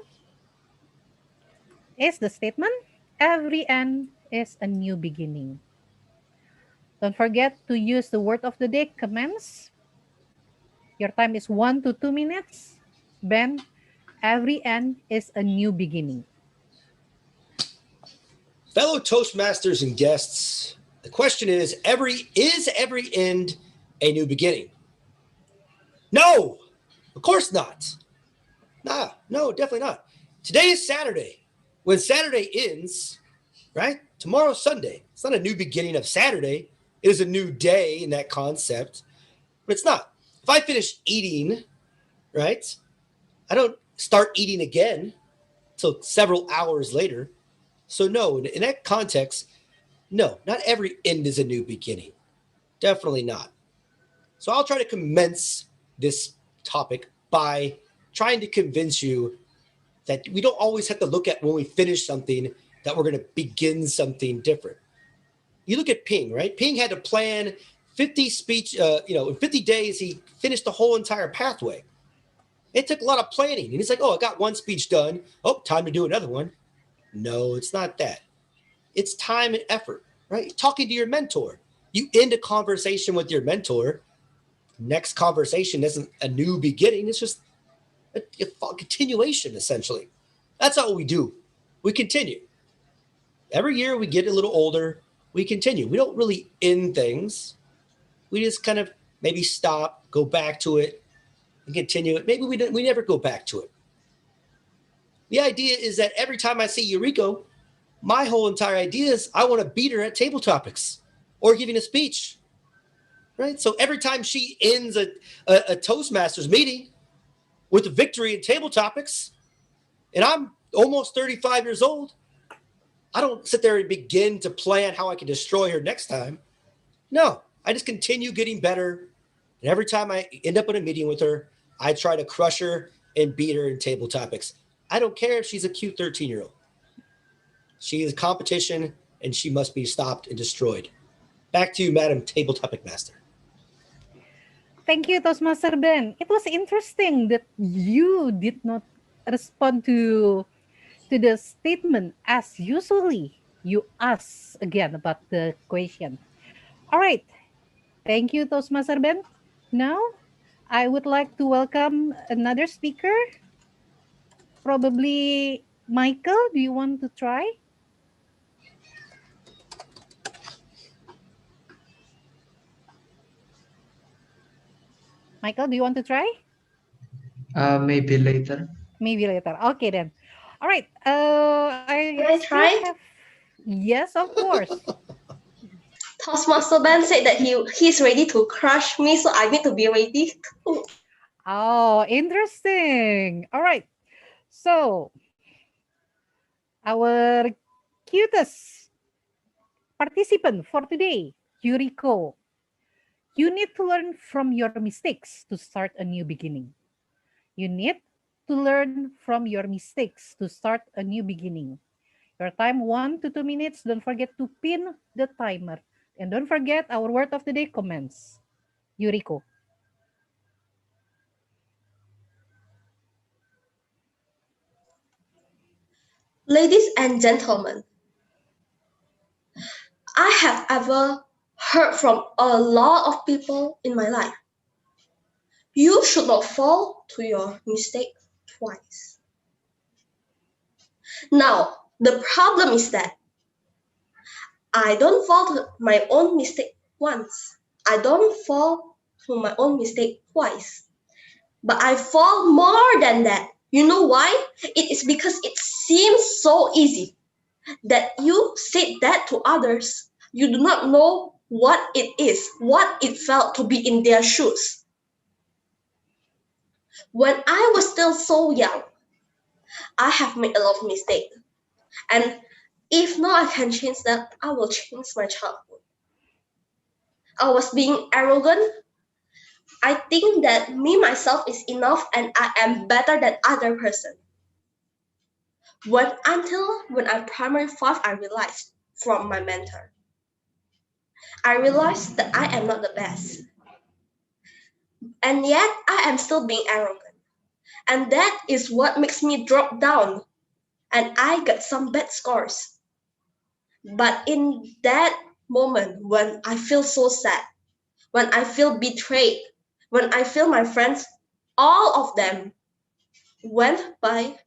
is the statement: every end is a new beginning. Don't forget to use the word of the day, commence. Your time is 1 to 2 minutes. Ben, every end is a new beginning. Fellow Toastmasters and guests, the question is every end a new beginning? No, of course not. No, definitely not. Today is Saturday. When Saturday ends, right? Tomorrow's Sunday. It's not a new beginning of Saturday. It is a new day in that concept, but it's not. If I finish eating, right, I don't start eating again until several hours later. So no, in that context, no, not every end is a new beginning. Definitely not. So I'll try to commence this topic by trying to convince you that we don't always have to look at when we finish something that we're going to begin something different. You look at Ping, right? Ping had to plan 50 speech, in 50 days, he finished the whole entire pathway. It took a lot of planning. And he's like, oh, I got one speech done. Oh, time to do another one. No, it's not that. It's time and effort, right? Talking to your mentor. You end a conversation with your mentor. Next conversation isn't a new beginning. It's just a continuation, essentially. That's how we do. We continue. Every year we get a little older. We continue. We don't really end things. We just kind of maybe stop, go back to it, and continue it. Maybe we never go back to it. The idea is that every time I see Yuriko, My whole entire idea is I want to beat her at table topics or giving a speech. Right? So every time she ends a Toastmasters meeting with a victory in table topics, and I'm almost 35 years old, I don't sit there and begin to plan how I can destroy her next time. No, I just continue getting better. And every time I end up in a meeting with her, I try to crush her and beat her in table topics. I don't care if she's a cute 13-year-old. She is competition and she must be stopped and destroyed. Back to you, Madam Table Topic Master. Thank you, Toastmaster Ben. It was interesting that you did not respond to the statement as usually you ask again about the question. All right. Thank you, Toastmaster Ben. Now, I would like to welcome another speaker. Probably Michael. Do you want to try? Michael, do you want to try? Maybe later. Maybe later. Okay, then. All right. Can I I still try? have. Yes, of course. Toastmaster Ben said that he's ready to crush me, so I need to be ready too. Oh, interesting. All right. So, our cutest participant for today, Yuriko. You need to learn from your mistakes to start a new beginning. You need to learn from your mistakes to start a new beginning. Your time 1 to 2 minutes. Don't forget to pin the timer. And don't forget our word of the day comments. Yuriko. Ladies and gentlemen, I have ever heard from a lot of people in my life. You should not fall to your mistake twice. Now, the problem is that I don't fall to my own mistake once. I don't fall to my own mistake twice. But I fall more than that. You know why? It is because it seems so easy that you said that to others. You do not know what it is, what it felt to be in their shoes. When I was still so young, I have made a lot of mistakes. And if not I can change that, I will change my childhood. I was being arrogant. I think that me myself is enough and I am better than other person. When I primary 5, I realized from my mentor. I realized that I am not the best. And yet I am still being arrogant. And that is what makes me drop down. And I got some bad scores. But in that moment when I feel so sad, when I feel betrayed, when I feel my friends, all of them went by,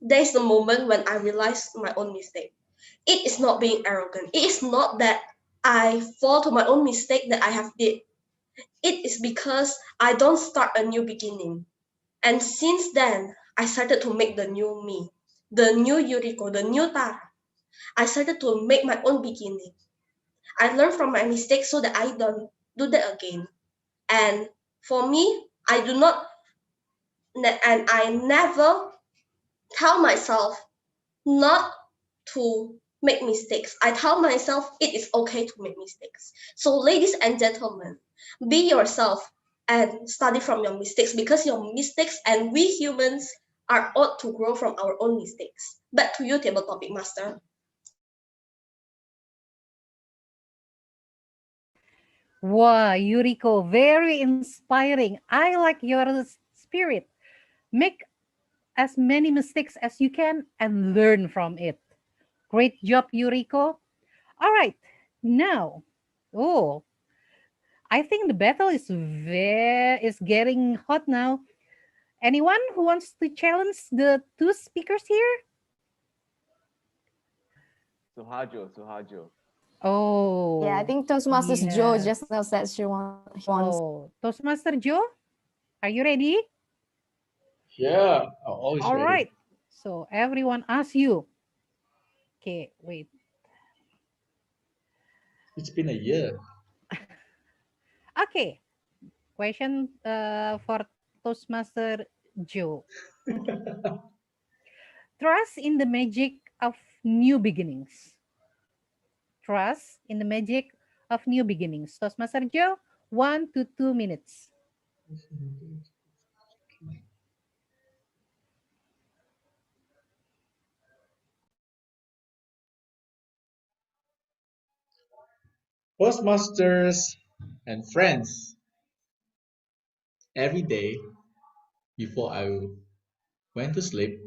there's the moment when I realized my own mistake. It is not being arrogant. It is not that I fall to my own mistake that I have did. It is because I don't start a new beginning. And since then, I started to make the new me, the new Yuriko, the new Tara. I started to make my own beginning. I learned from my mistakes so that I don't do that again. And for me, I never tell myself not to make mistakes. I tell myself it is okay to make mistakes. So, ladies and gentlemen, be yourself and study from your mistakes because your mistakes and we humans are ought to grow from our own mistakes. Back to you, table topic master. Wow, Yuriko, very inspiring. I like your spirit. Make as many mistakes as you can and learn from it. Great job, Yuriko. All right, now, oh, I think the battle is getting hot now. Anyone who wants to challenge the two speakers here? Suhajo. Yeah, I Oh, think Toastmasters Joe yes. just now said he wants. Oh, Toastmaster Joe, are you ready? Yeah, I'm always All ready. right. So everyone asks you, Okay, wait. It's been a year. Okay, question for Toastmaster Joe. Trust in the magic of new beginnings. Trust in the magic of new beginnings. Toastmaster Joe, 1 to 2 minutes. Postmasters and friends, every day before I went to sleep,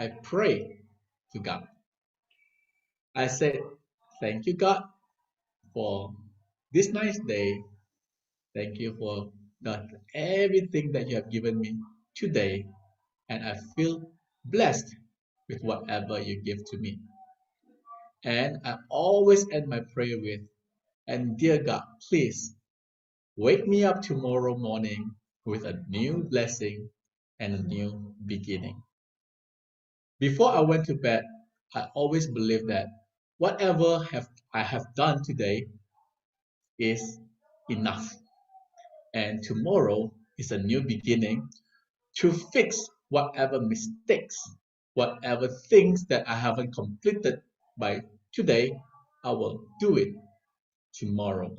I pray to God. I said, thank you, God, for this nice day. Thank you for God, everything that you have given me today. And I feel blessed with whatever you give to me. And I always end my prayer with, and dear God, please wake me up tomorrow morning with a new blessing and a new beginning. Before I went to bed, I always believed that whatever I have done today is enough. And tomorrow is a new beginning to fix whatever mistakes, whatever things that I haven't completed by today, I will do it tomorrow.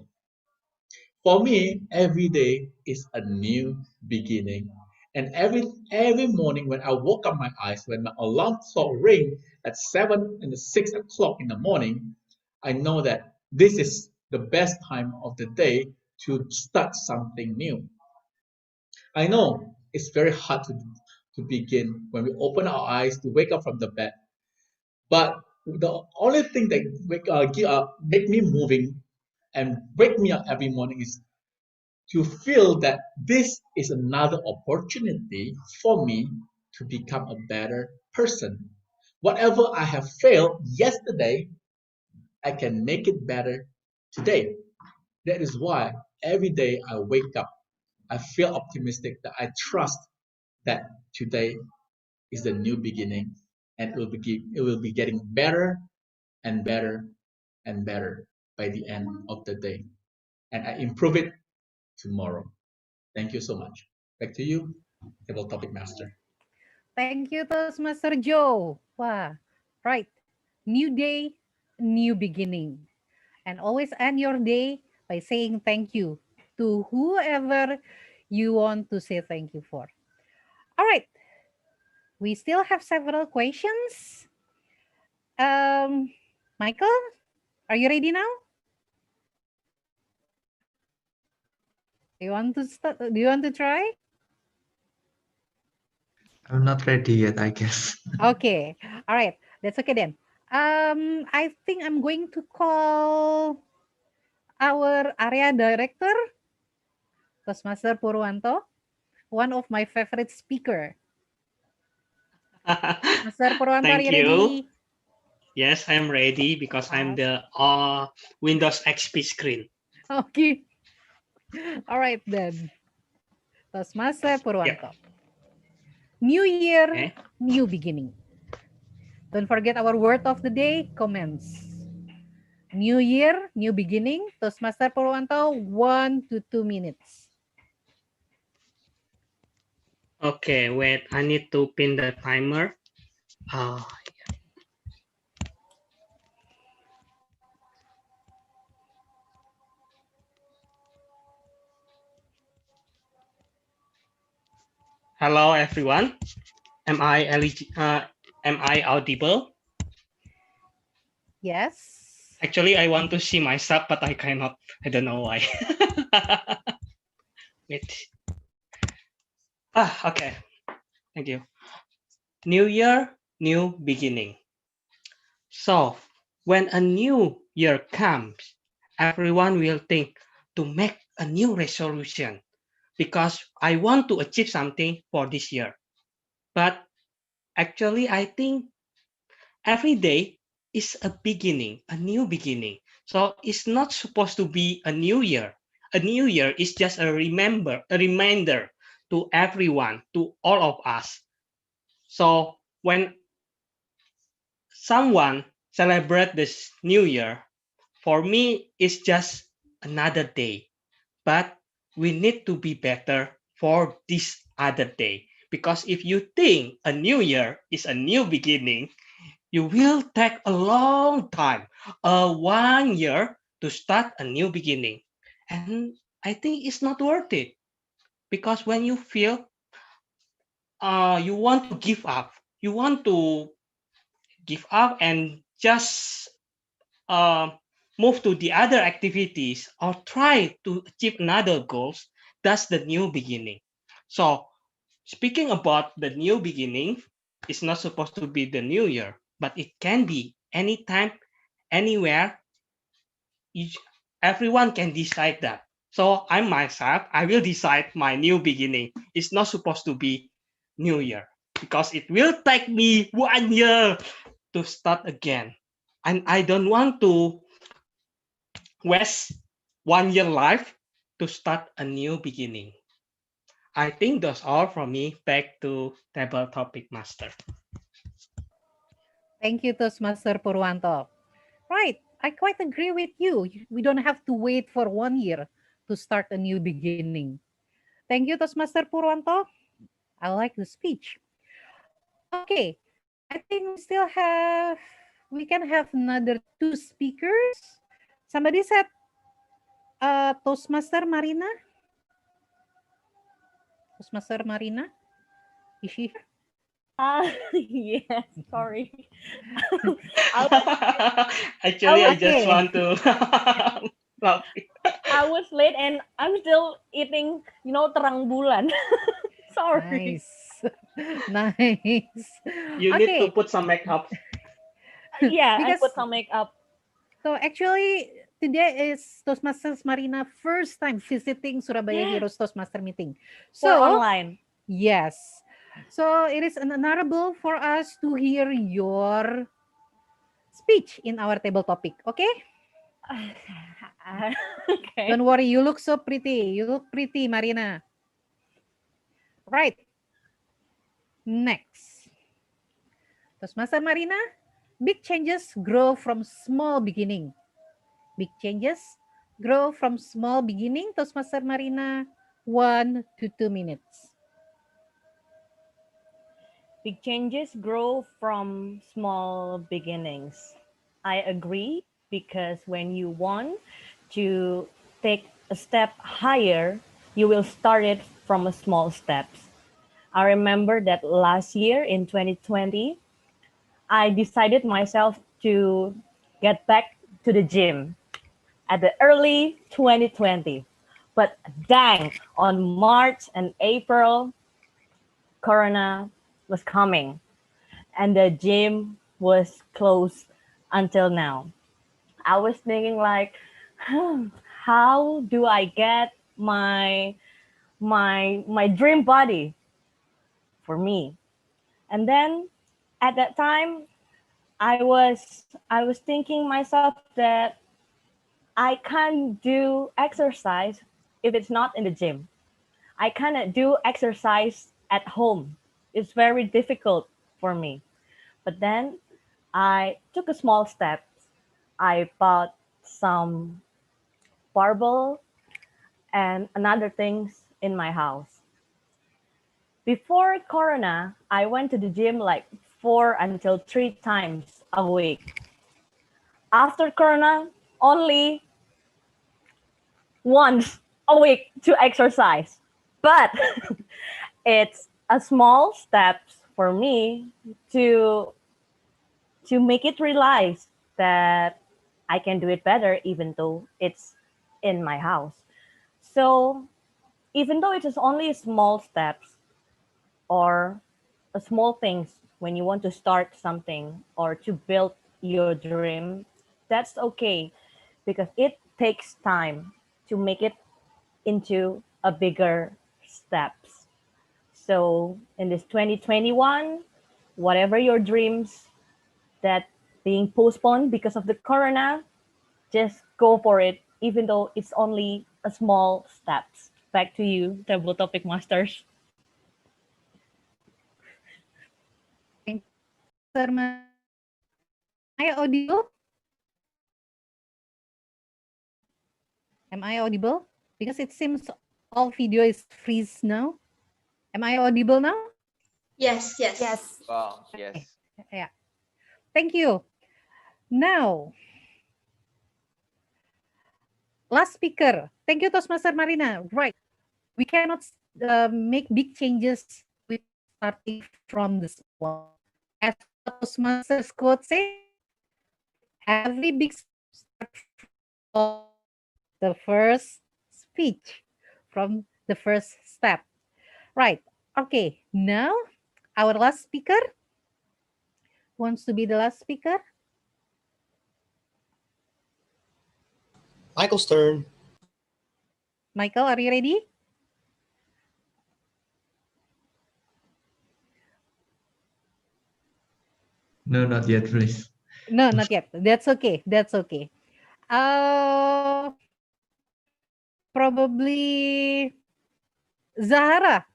For me, every day is a new beginning. And every morning when I woke up my eyes, when my alarm clock ring at 7 and 6 o'clock in the morning, I know that this is the best time of the day to start something new. I know it's very hard to begin when we open our eyes to wake up from the bed. But the only thing that make me moving and wake me up every morning is to feel that this is another opportunity for me to become a better person. Whatever I have failed yesterday, I can make it better today. That is why every day I wake up, I feel optimistic that I trust that today is the new beginning and it will be getting better and better and better by the end of the day. And I improve it tomorrow. Thank you so much. Back to you, table topic master. Thank you, Toastmaster Joe. Wow. Right. New day, new beginning. And always end your day by saying thank you to whoever you want to say thank you for. All right. We still have several questions. Michael, are you ready now? Do you want to start? Do you want to try? I'm not ready yet, I guess. Okay. All right. That's okay then. I think I'm going to call our area director, Toastmaster Purwanto, one of my favorite speaker. Master Purwanto, are Thank you you. ready? Yes, I'm ready because I'm Awesome. the Windows XP screen. Okay. All right then. Toastmaster Yep. Purwanto. New year, Okay. new beginning. Don't forget our word of the day, commence. New year, new beginning. Toastmaster Purwanto, 1 to 2 minutes. Okay, wait. I need to pin the timer. Uh, Hello, everyone. Am I am I audible? Yes. Actually, I want to see myself, but I cannot. I don't know why. Wait. Okay. Thank you. New year, new beginning. So, when a new year comes, everyone will think to make a new resolution because I want to achieve something for this year. But actually, I think every day is a beginning, a new beginning. So it's not supposed to be a new year. A new year is just a reminder to everyone, to all of us. So when someone celebrate this new year, for me it's just another day, but we need to be better for this other day, because if you think a new year is a new beginning, you will take a long time, 1 year to start a new beginning. And I think it's not worth it, because when you feel you want to give up, you want to give up and just uh, move to the other activities or try to achieve another goals, that's the new beginning. So speaking about the new beginning, it's not supposed to be the new year, but it can be anytime, anywhere. Each, everyone can decide that. So I myself, I will decide my new beginning. It's not supposed to be new year, because it will take me 1 year to start again. And I don't want to waste 1 year life to start a new beginning. I think that's all from me. Back to table topic master. Thank you, Toastmaster Purwanto. Right, I quite agree with you. We don't have to wait for 1 year to start a new beginning. Thank you, Toastmaster Purwanto. I like the speech. Okay, I think we can have another two speakers. Somebody said Toastmaster Marina. Toastmaster Marina, is she here? Yes, sorry. Actually, I just Okay. want to love it. I was late and I'm still eating, terang bulan. Sorry. Nice. Nice. You need to Okay. put some makeup. Yeah, I Because put some makeup. so actually today is Toastmasters Marina first time visiting Surabaya Yeah. Heroes Toastmaster meeting. For So online. yes. So it is an honorable for us to hear your speech in our table topic. Okay? Okay. Don't worry, you look so pretty. You look pretty, Marina. Right. Next. Toastmaster Marina, big changes grow from small beginning. Big changes grow from small beginning. Toastmaster Marina, 1 to 2 minutes. Big changes grow from small beginnings. I agree, because when you want to take a step higher, you will start it from a small steps. I remember that last year in 2020, I decided myself to get back to the gym at the early 2020. But dang, on March and April, Corona was coming and the gym was closed until now. I was thinking like, how do I get my dream body for me? And then at that time, I was thinking myself that I can't do exercise if it's not in the gym. I cannot do exercise at home. It's very difficult for me. But then I took a small step. I bought some barbell and another things in my house. Before Corona, I went to the gym like 4 until 3 times a week. After Corona, only once a week to exercise. But it's a small steps for me to to make it realize that I can do it better even though it's in my house. So even though it is only small steps or a small things when you want to start something or to build your dream, that's okay because it takes time to make it into a bigger steps. So in this 2021, whatever your dreams that being postponed because of the corona, just go for it, even though it's only a small steps. Back to you, Table Topic Masters. Thank you, Toastmaster Marina. I audible? Am I audible? Because it seems all video is freeze now. Am I audible now? Yes, yes. Yes. Wow, Okay. yes. Yeah. Thank you. Now, last speaker. Thank you, Toastmaster Marina. Right. We cannot make big changes without starting from the small one. As what Toastmaster's quote says, every big step starts from the first speech, from the first step. Right. Okay. Now, our last speaker wants to be the last speaker. Michael's turn. Michael, are you ready? No, not yet, please. No, not yet. That's okay. That's okay. Probably Zahara,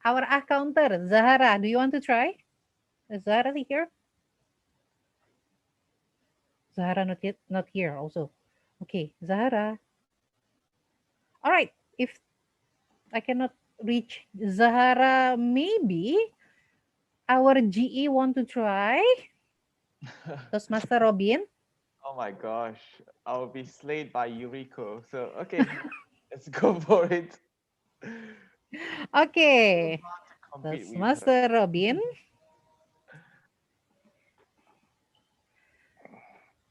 our accountant. Zahara, do you want to try? Is Zahara here? Zahara not yet, not here also. Okay, Zahara. All right. If I cannot reach Zahara, maybe our GE want to try. Toastmaster Robin. Oh my gosh, I'll be slayed by Yuriko. So okay, let's go for it. Okay. Compete with her. Toastmaster Robin.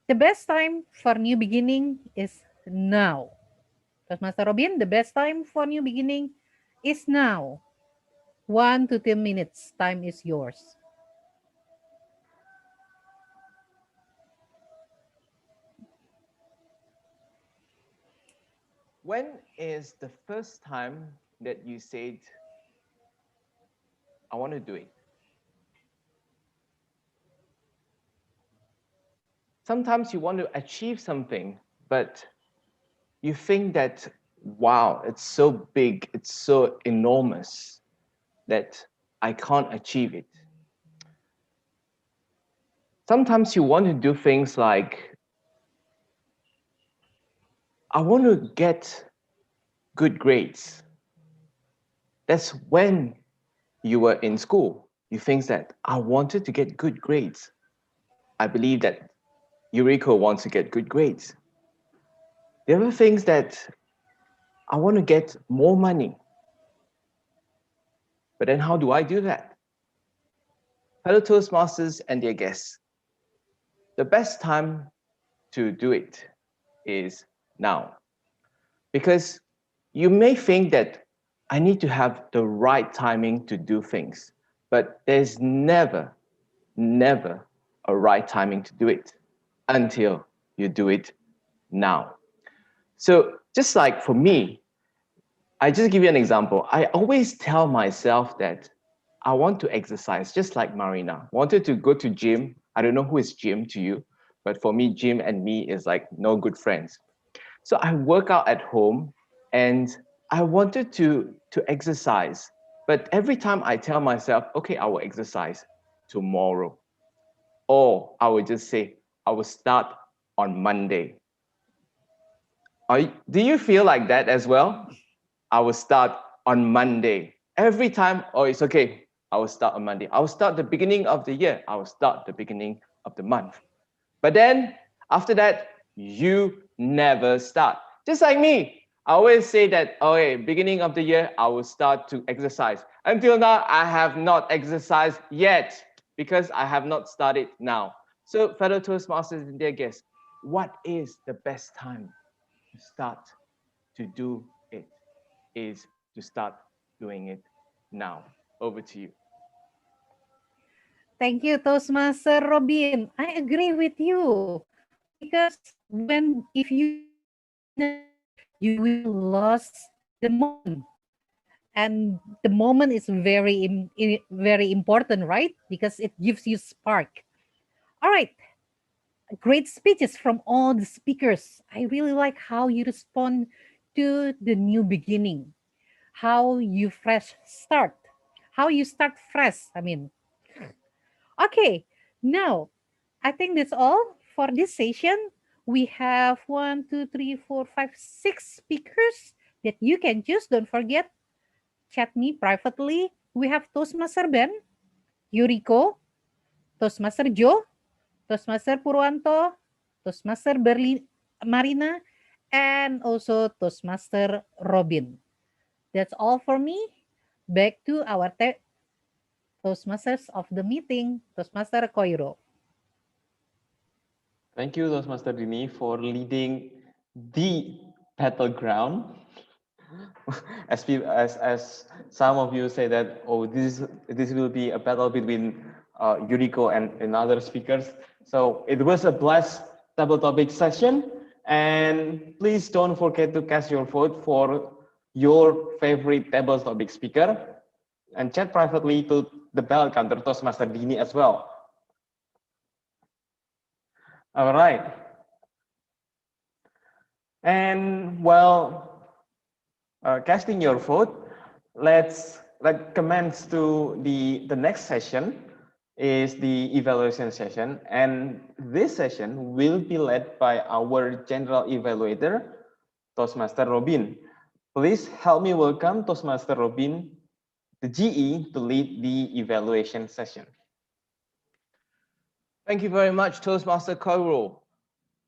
The best time for new beginning is now. Toastmaster Robin, the best time for new beginning is now. 1 to 2 minutes. Time is yours. When is the first time that you said, I want to do it? Sometimes you want to achieve something, but you think that, wow, it's so big, it's so enormous that I can't achieve it. Sometimes you want to do things like, I want to get good grades. That's when you were in school. You think that I wanted to get good grades. I believe that Yuriko wants to get good grades. There are things that I want to get more money. But then how do I do that? Fellow Toastmasters and their guests, the best time to do it is now. Because you may think that I need to have the right timing to do things, but there's never, never a right timing to do it until you do it now. So just like for me, I just give you an example. I always tell myself that I want to exercise, just like Marina. Wanted to go to gym. I don't know who is gym to you, but for me, gym and me is like no good friends. So I work out at home and I wanted to exercise. But every time I tell myself, okay, I will exercise tomorrow. Or I will just say, I will start on Monday. Do you feel like that as well? I will start on Monday. Every time, oh, it's okay. I will start on Monday. I will start the beginning of the year. I will start the beginning of the month. But then after that, you never start. Just like me. I always say that, okay, beginning of the year, I will start to exercise. Until now, I have not exercised yet because I have not started now. So, fellow Toastmasters and dear guests, what is the best time to start to do it? Is to start doing it now. Over to you. Thank you, Toastmaster Robin. I agree with you because if you don't start now, you will lose the moment, and the moment is very important, right? Because it gives you spark. All right, great speeches from all the speakers. I really like how you respond to the new beginning, how you fresh start, how you start fresh. I mean, okay, now I think that's all for this session. We have 6 speakers that you can choose. Don't forget, chat me privately. We have Toastmaster Ben, Yuriko, Toastmaster Joe, Toastmaster Purwanto, Toastmaster Marina, and also Toastmaster Robin. That's all for me. Back to our Toastmasters of the meeting, Toastmaster Koiro. Thank you, Toastmaster Dini, for leading the battleground. As some of you say that, oh, this will be a battle between Yuriko and other speakers. So it was a blessed table topic session, and please don't forget to cast your vote for your favorite table topic speaker and chat privately to the bell counter Toastmaster Dini as well. All right. And while casting your vote, let's commence to the next session is the evaluation session, and this session will be led by our general evaluator, Toastmaster Robin. Please help me welcome Toastmaster Robin, the GE, to lead the evaluation session. Thank you very much, Toastmaster Koiro.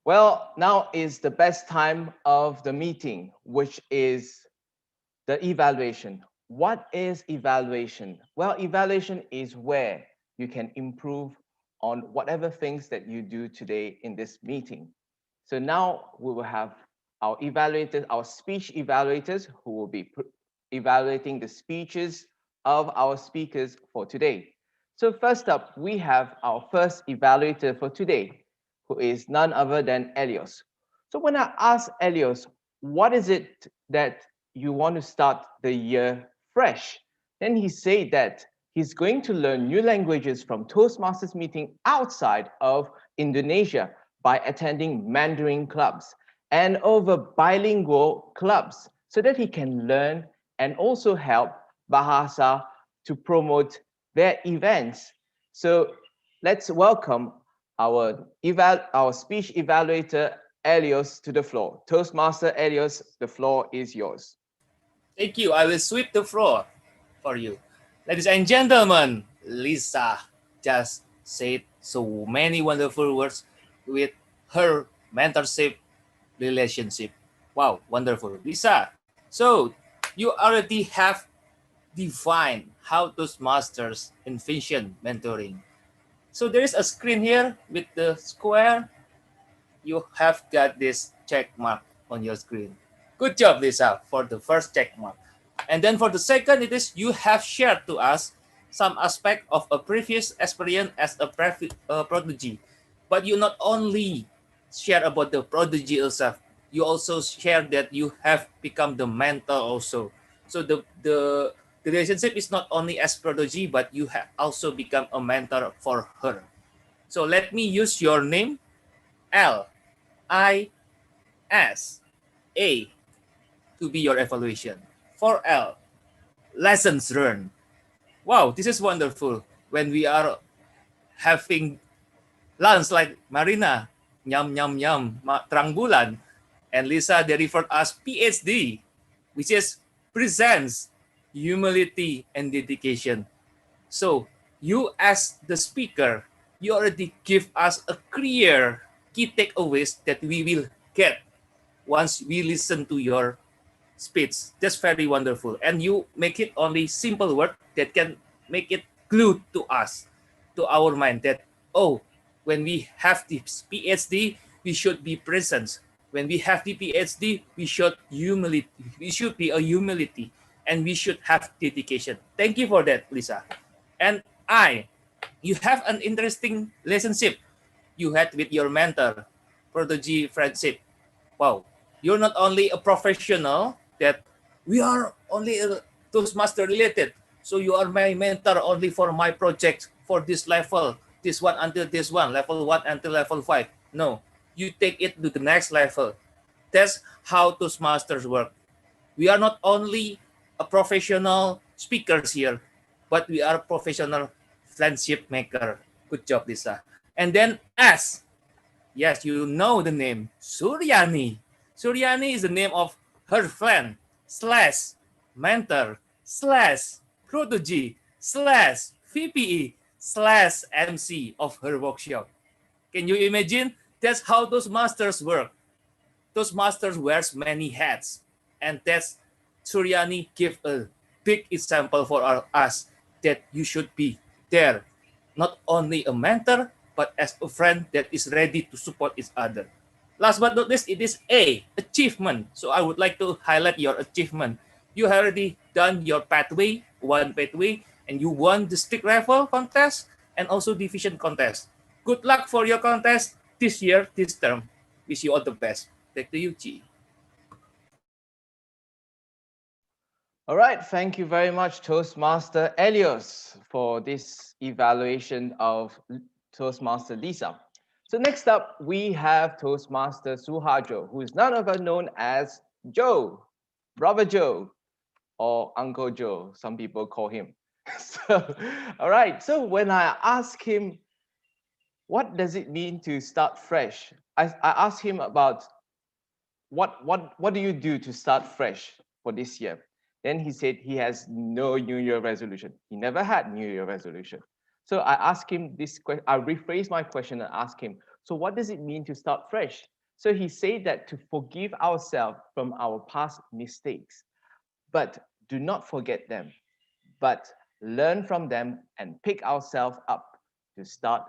Well, now is the best time of the meeting, which is the evaluation. What is evaluation? Well, evaluation is where you can improve on whatever things that you do today in this meeting. So now we will have our evaluators, our speech evaluators, who will be evaluating the speeches of our speakers for today. So first up, we have our first evaluator for today, who is none other than Elios. So when I asked Elios, what is it that you want to start the year fresh? Then he said that he's going to learn new languages from Toastmasters meeting outside of Indonesia by attending Mandarin clubs and over bilingual clubs so that he can learn and also help Bahasa to promote their events. So let's welcome our speech evaluator, Elios, to the floor. Toastmaster Elios, the floor is yours. Thank you. I will sweep the floor for you. Ladies and gentlemen, Lisa just said so many wonderful words with her mentorship relationship. Wow, wonderful. Lisa, so you already have defined how Toastmasters envision mentoring. So there is a screen here with the square. You have got this check mark on your screen. Good job, Lisa, for the first check mark. And then for the second, it is you have shared to us some aspect of a previous experience as a prodigy. But you not only share about the prodigy itself, you also share that you have become the mentor also. So the relationship is not only as prodigy, but you have also become a mentor for her. So let me use your name, LISA, to be your evaluation. For L, lessons learned. Wow, this is wonderful. When we are having lunch like Marina, nyam nyam nyam, terang bulan, and Lisa, they refer us PhD, which is presence, humility, and dedication. So you as the speaker, you already give us a clear key takeaways that we will get once we listen to your speech. That's very wonderful. And you make it only simple word that can make it glued to us, to our mind that, oh, when we have this PhD, we should be present. When we have the PhD, we should humility. We should be a humility and we should have dedication. Thank you for that, Lisa. And you have an interesting relationship you had with your mentor, prodigy friendship. Wow, you're not only a professional that we are only Toastmaster related. So you are my mentor only for my project for this level, this one until this one, level 1 until level 5. No, you take it to the next level. That's how Toastmasters work. We are not only a professional speakers here, but we are professional friendship maker. Good job, Lisa. And then S. Yes, you know the name Suryani. Suryani is the name of her friend slash mentor slash protege slash VPE slash MC of her workshop. Can you imagine? That's how those masters work. Those masters wears many hats, and that's Suryani give a big example for us that you should be there, not only a mentor but as a friend that is ready to support each other. Last but not least, it is A, achievement. So I would like to highlight your achievement. You have already done your pathway, one pathway, and you won the stick rifle contest and also division contest. Good luck for your contest this year, this term. Wish you all the best. Back to you, Chi. All right, thank you very much, Toastmaster Elios, for this evaluation of Toastmaster Lisa. So next up, we have Toastmaster Suharjo, who is none other known as Joe, Brother Joe, or Uncle Joe, some people call him. So, all right, so when I ask him, what does it mean to start fresh? I asked him about what do you do to start fresh for this year? Then he said he has no New Year resolution. He never had New Year resolution. So I asked him this question. I rephrased my question and asked him, so what does it mean to start fresh? So he said that to forgive ourselves from our past mistakes, but do not forget them, but learn from them and pick ourselves up to start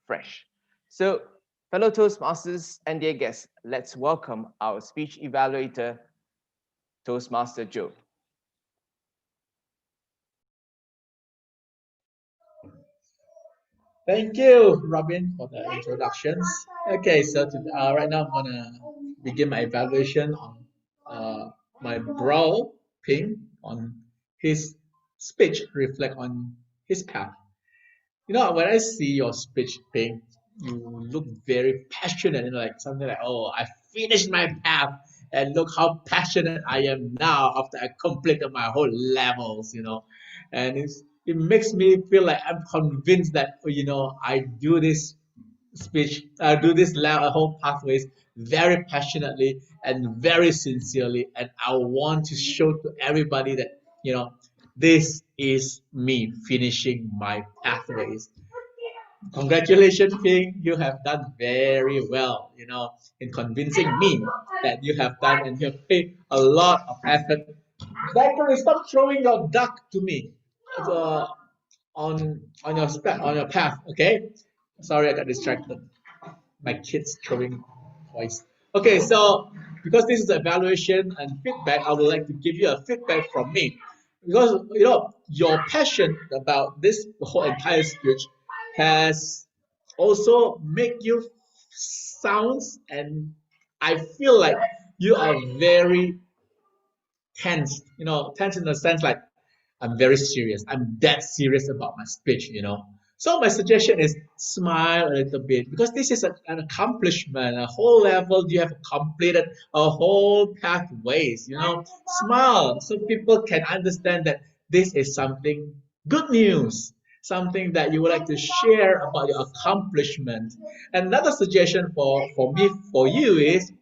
fresh. So, fellow Toastmasters and dear guests, let's welcome our speech evaluator, Toastmaster Joe. Thank you, Robin, for the introductions. Okay, so right now I'm gonna begin my evaluation on my bro Ping on his speech reflect on his path. You know, when I see your speech, Ping, you look very passionate and like something like, oh, I finished my path and look how passionate I am now after I completed my whole levels, And it makes me feel like I'm convinced that, I do this speech, I do this whole pathways very passionately and very sincerely. And I want to show to everybody that, this is me finishing my pathways. Congratulations, Ping. You have done very well, in convincing me that you have done and you have paid a lot of effort. Zachary, stop throwing your duck to me uh, on your path, okay? Sorry, I got distracted. My kids throwing toys. Okay, so because this is the evaluation and feedback, I would like to give you a feedback from me. Because your passion about this whole entire speech has also make you sounds, and I feel like you are very tense. Tense in the sense like I'm very serious. I'm that serious about my speech. So my suggestion is smile a little bit because this is an accomplishment, a whole level you have completed a whole pathways. Smile so people can understand that this is something good news, something that you would like to share about your accomplishment. Another suggestion for you is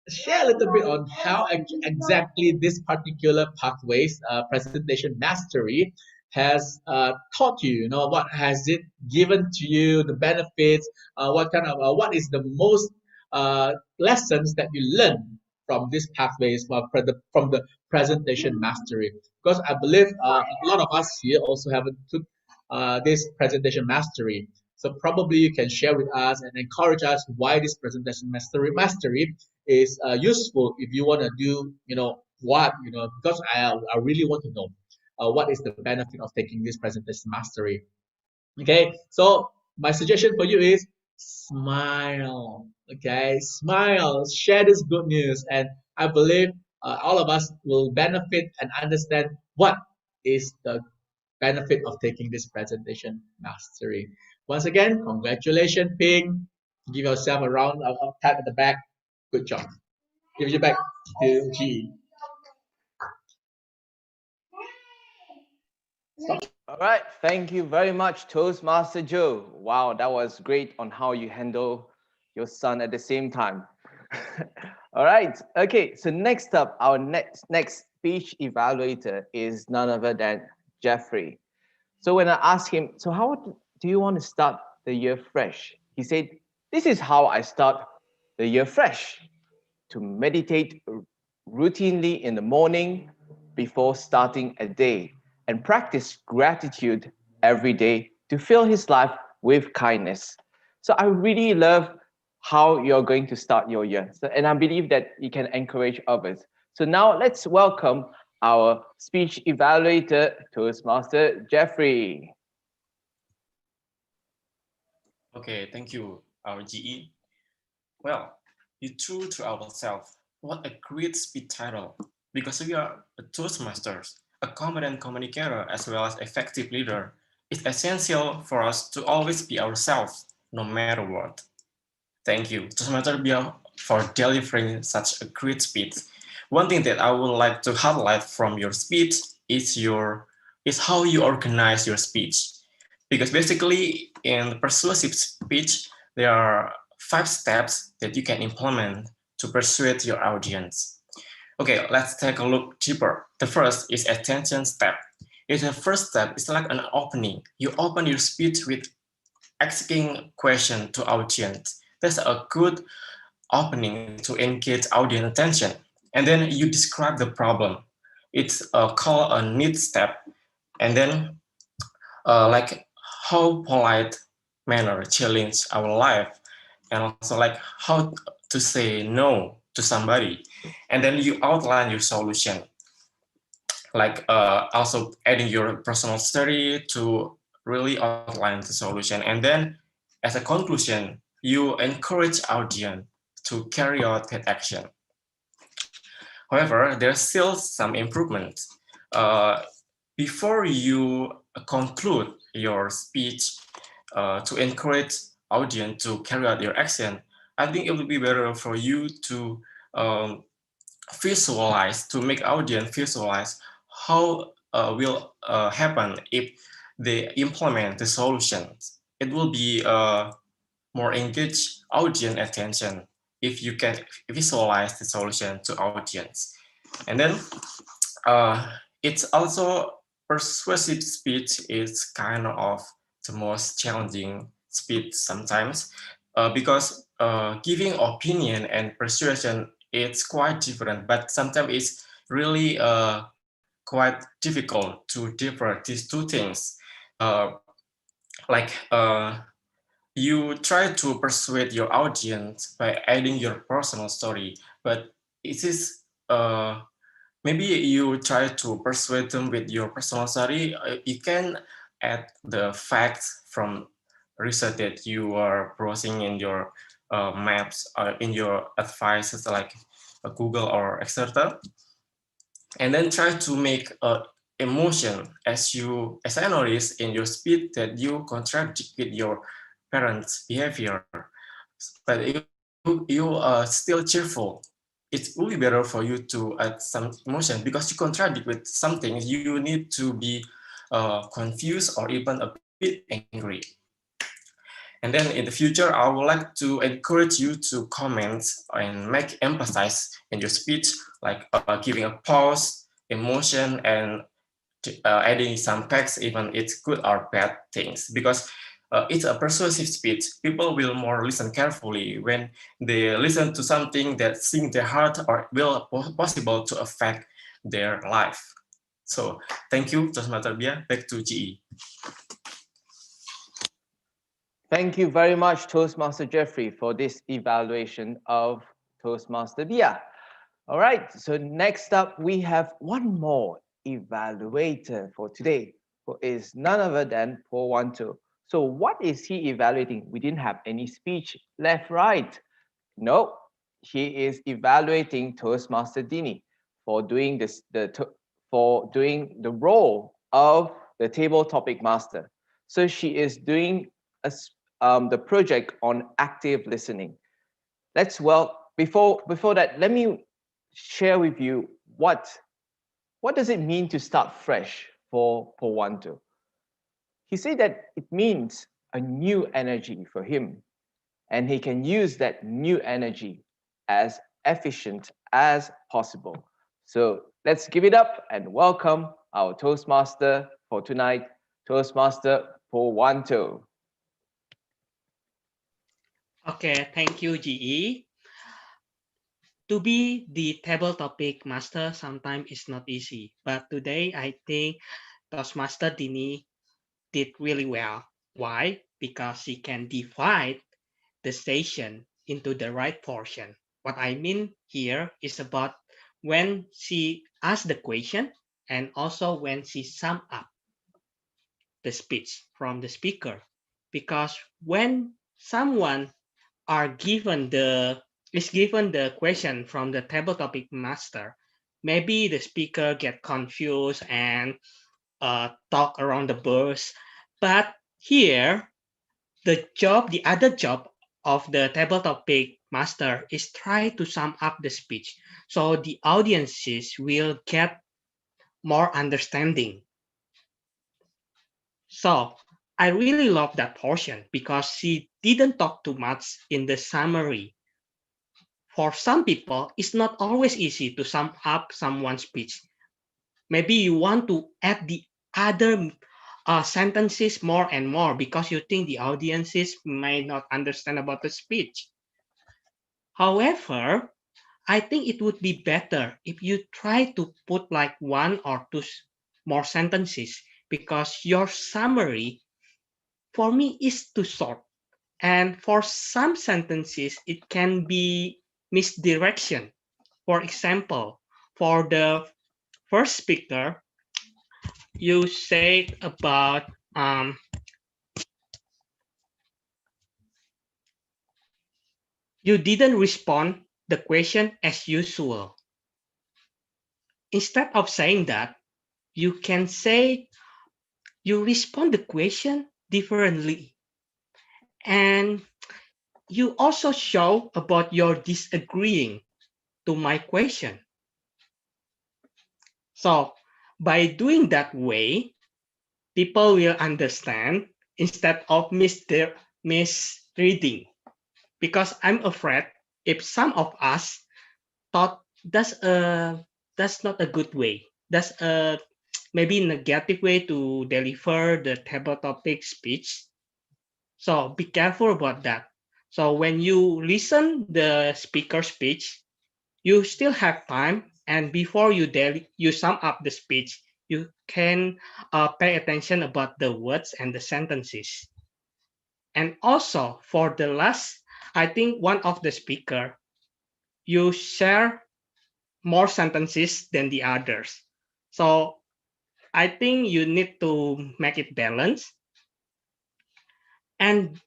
share a little bit on how exactly this particular pathways presentation mastery has taught you. What has it given to you, the benefits, what is the most lessons that you learn from this pathways from the presentation mastery. Because I believe a lot of us here also haven't took this presentation mastery. So probably you can share with us and encourage us why this presentation mastery is useful if you want to do, because I really want to know what is the benefit of taking this presentation mastery. Okay, so my suggestion for you is smile. Okay, smile, share this good news, and I believe all of us will benefit and understand what is the benefit of taking this presentation mastery. Once again, congratulations, Ping. Give yourself a round of pat at the back. Good job. Give you back to G. All right, thank you very much, Toastmaster Joe. Wow, that was great on how you handle your son at the same time. All right, okay, so next up, our next speech evaluator is none other than Jeffrey. So when I asked him, so how do you want to start the year fresh? He said, this is how I start the year fresh, to meditate routinely in the morning before starting a day and practice gratitude every day to fill his life with kindness. So I really love how you're going to start your year. So, and I believe that you can encourage others. So now let's welcome our speech evaluator, Toastmaster Jeffrey. Okay, thank you, our GE. Well, we true to ourselves. What a great speed title. Because we are a Toastmasters, a competent communicator as well as effective leader. It's essential for us to always be ourselves, no matter what. Thank you, Toastmaster Bia, for delivering such a great speech. One thing that I would like to highlight from your speech is how you organize your speech. Because basically in persuasive speech, there are 5 steps that you can implement to persuade your audience. Okay, let's take a look deeper. The first is attention step. It's the first step. It's like an opening. You open your speech with asking question to audience. That's a good opening to engage audience attention. And then you describe the problem. It's called a need step. And then like how polite manner challenge our life, and also like how to say no to somebody. And then you outline your solution, like also adding your personal story to really outline the solution. And then as a conclusion, you encourage audience to carry out that action. However, there's still some improvement. Uh, Before you conclude your speech, to encourage audience to carry out your action, I think it would be better for you to visualize, to make audience visualize how will happen if they implement the solutions. It will be more engaged audience attention if you can visualize the solution to audience. And then it's also persuasive speech is kind of the most challenging speech sometimes, because giving opinion and persuasion, it's quite different, but sometimes it's really quite difficult to differ these two things. Uh, like you try to persuade your audience by adding your personal story, but it is maybe you try to persuade them with your personal story. You can add the facts from research that you are browsing in your maps or in your advices like Google or etc. And then try to make emotion, as I noticed in your speech that you contradict with your parents' behavior, but you are still cheerful. It will be better for you to add some emotion because you contradict with something. You need to be confused or even a bit angry. And then in the future, I would like to encourage you to comment and make emphasize in your speech, like giving a pause, emotion, and adding some facts, even it's good or bad things, because it's a persuasive speech. People will more listen carefully when they listen to something that sing their heart or will possible to affect their life. So thank you, Toastmaster Bia. Back to GE. Thank you very much, Toastmaster Jeffrey, for this evaluation of Toastmaster Bia. All right, so next up, we have one more evaluator for today, who is none other than Paul Wanto. So what is he evaluating? We didn't have any speech left, right. No, he is evaluating Toastmaster Dini for doing for doing the role of the table topic master. So she is doing the project on active listening. Before that, let me share with you what does it mean to start fresh for Wanto. He said that it means a new energy for him, and he can use that new energy as efficient as possible. So let's give it up and welcome our Toastmaster for tonight, Toastmaster Powanto. Okay, thank you, GE. To be the table topic master sometimes is not easy, but today I think Toastmaster Dini did really well. Why? Because she can divide the station into the right portion. What I mean here is about when she asks the question and also when she sum up the speech from the speaker. Because when someone are given the is given the question from the table topic master, maybe the speaker get confused and talk around the bush. But here, the other job of the table topic master is try to sum up the speech, so the audiences will get more understanding. So I really love that portion because she didn't talk too much in the summary. For some people, it's not always easy to sum up someone's speech. Maybe you want to add the other sentences more and more because you think the audiences may not understand about the speech. However, I think it would be better if you try to put like one or two more sentences because your summary for me is too short. And for some sentences, it can be misdirection. For example, for the first speaker, you said about you didn't respond the question as usual. Instead of saying that, you can say you respond the question differently. And you also show about your disagreeing to my question. So by doing that way, people will understand instead of misreading. Because I'm afraid if some of us thought that's not a good way. That's a maybe negative way to deliver the table topic speech. So be careful about that. So when you listen the speaker speech, you still have time, and before you sum up the speech, you can pay attention about the words and the sentences. And also for the last, I think one of the speaker, you share more sentences than the others. So I think you need to make it balanced. And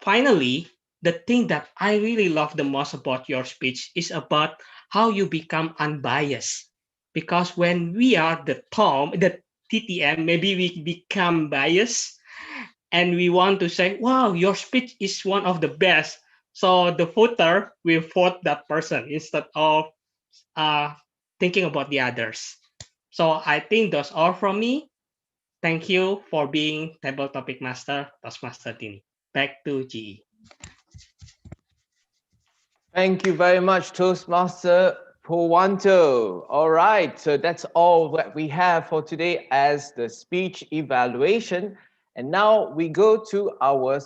finally, the thing that I really love the most about your speech is about how you become unbiased. Because when we are the TTM, maybe we become biased and we want to say, wow, your speech is one of the best. So the voter will vote that person instead of uh, thinking about the others. So I think that's all from me. Thank you for being table topic master, Toastmaster Tini. Back to GE. Thank you very much, Toastmaster Powanto. All right, so that's all that we have for today as the speech evaluation. And now we go to our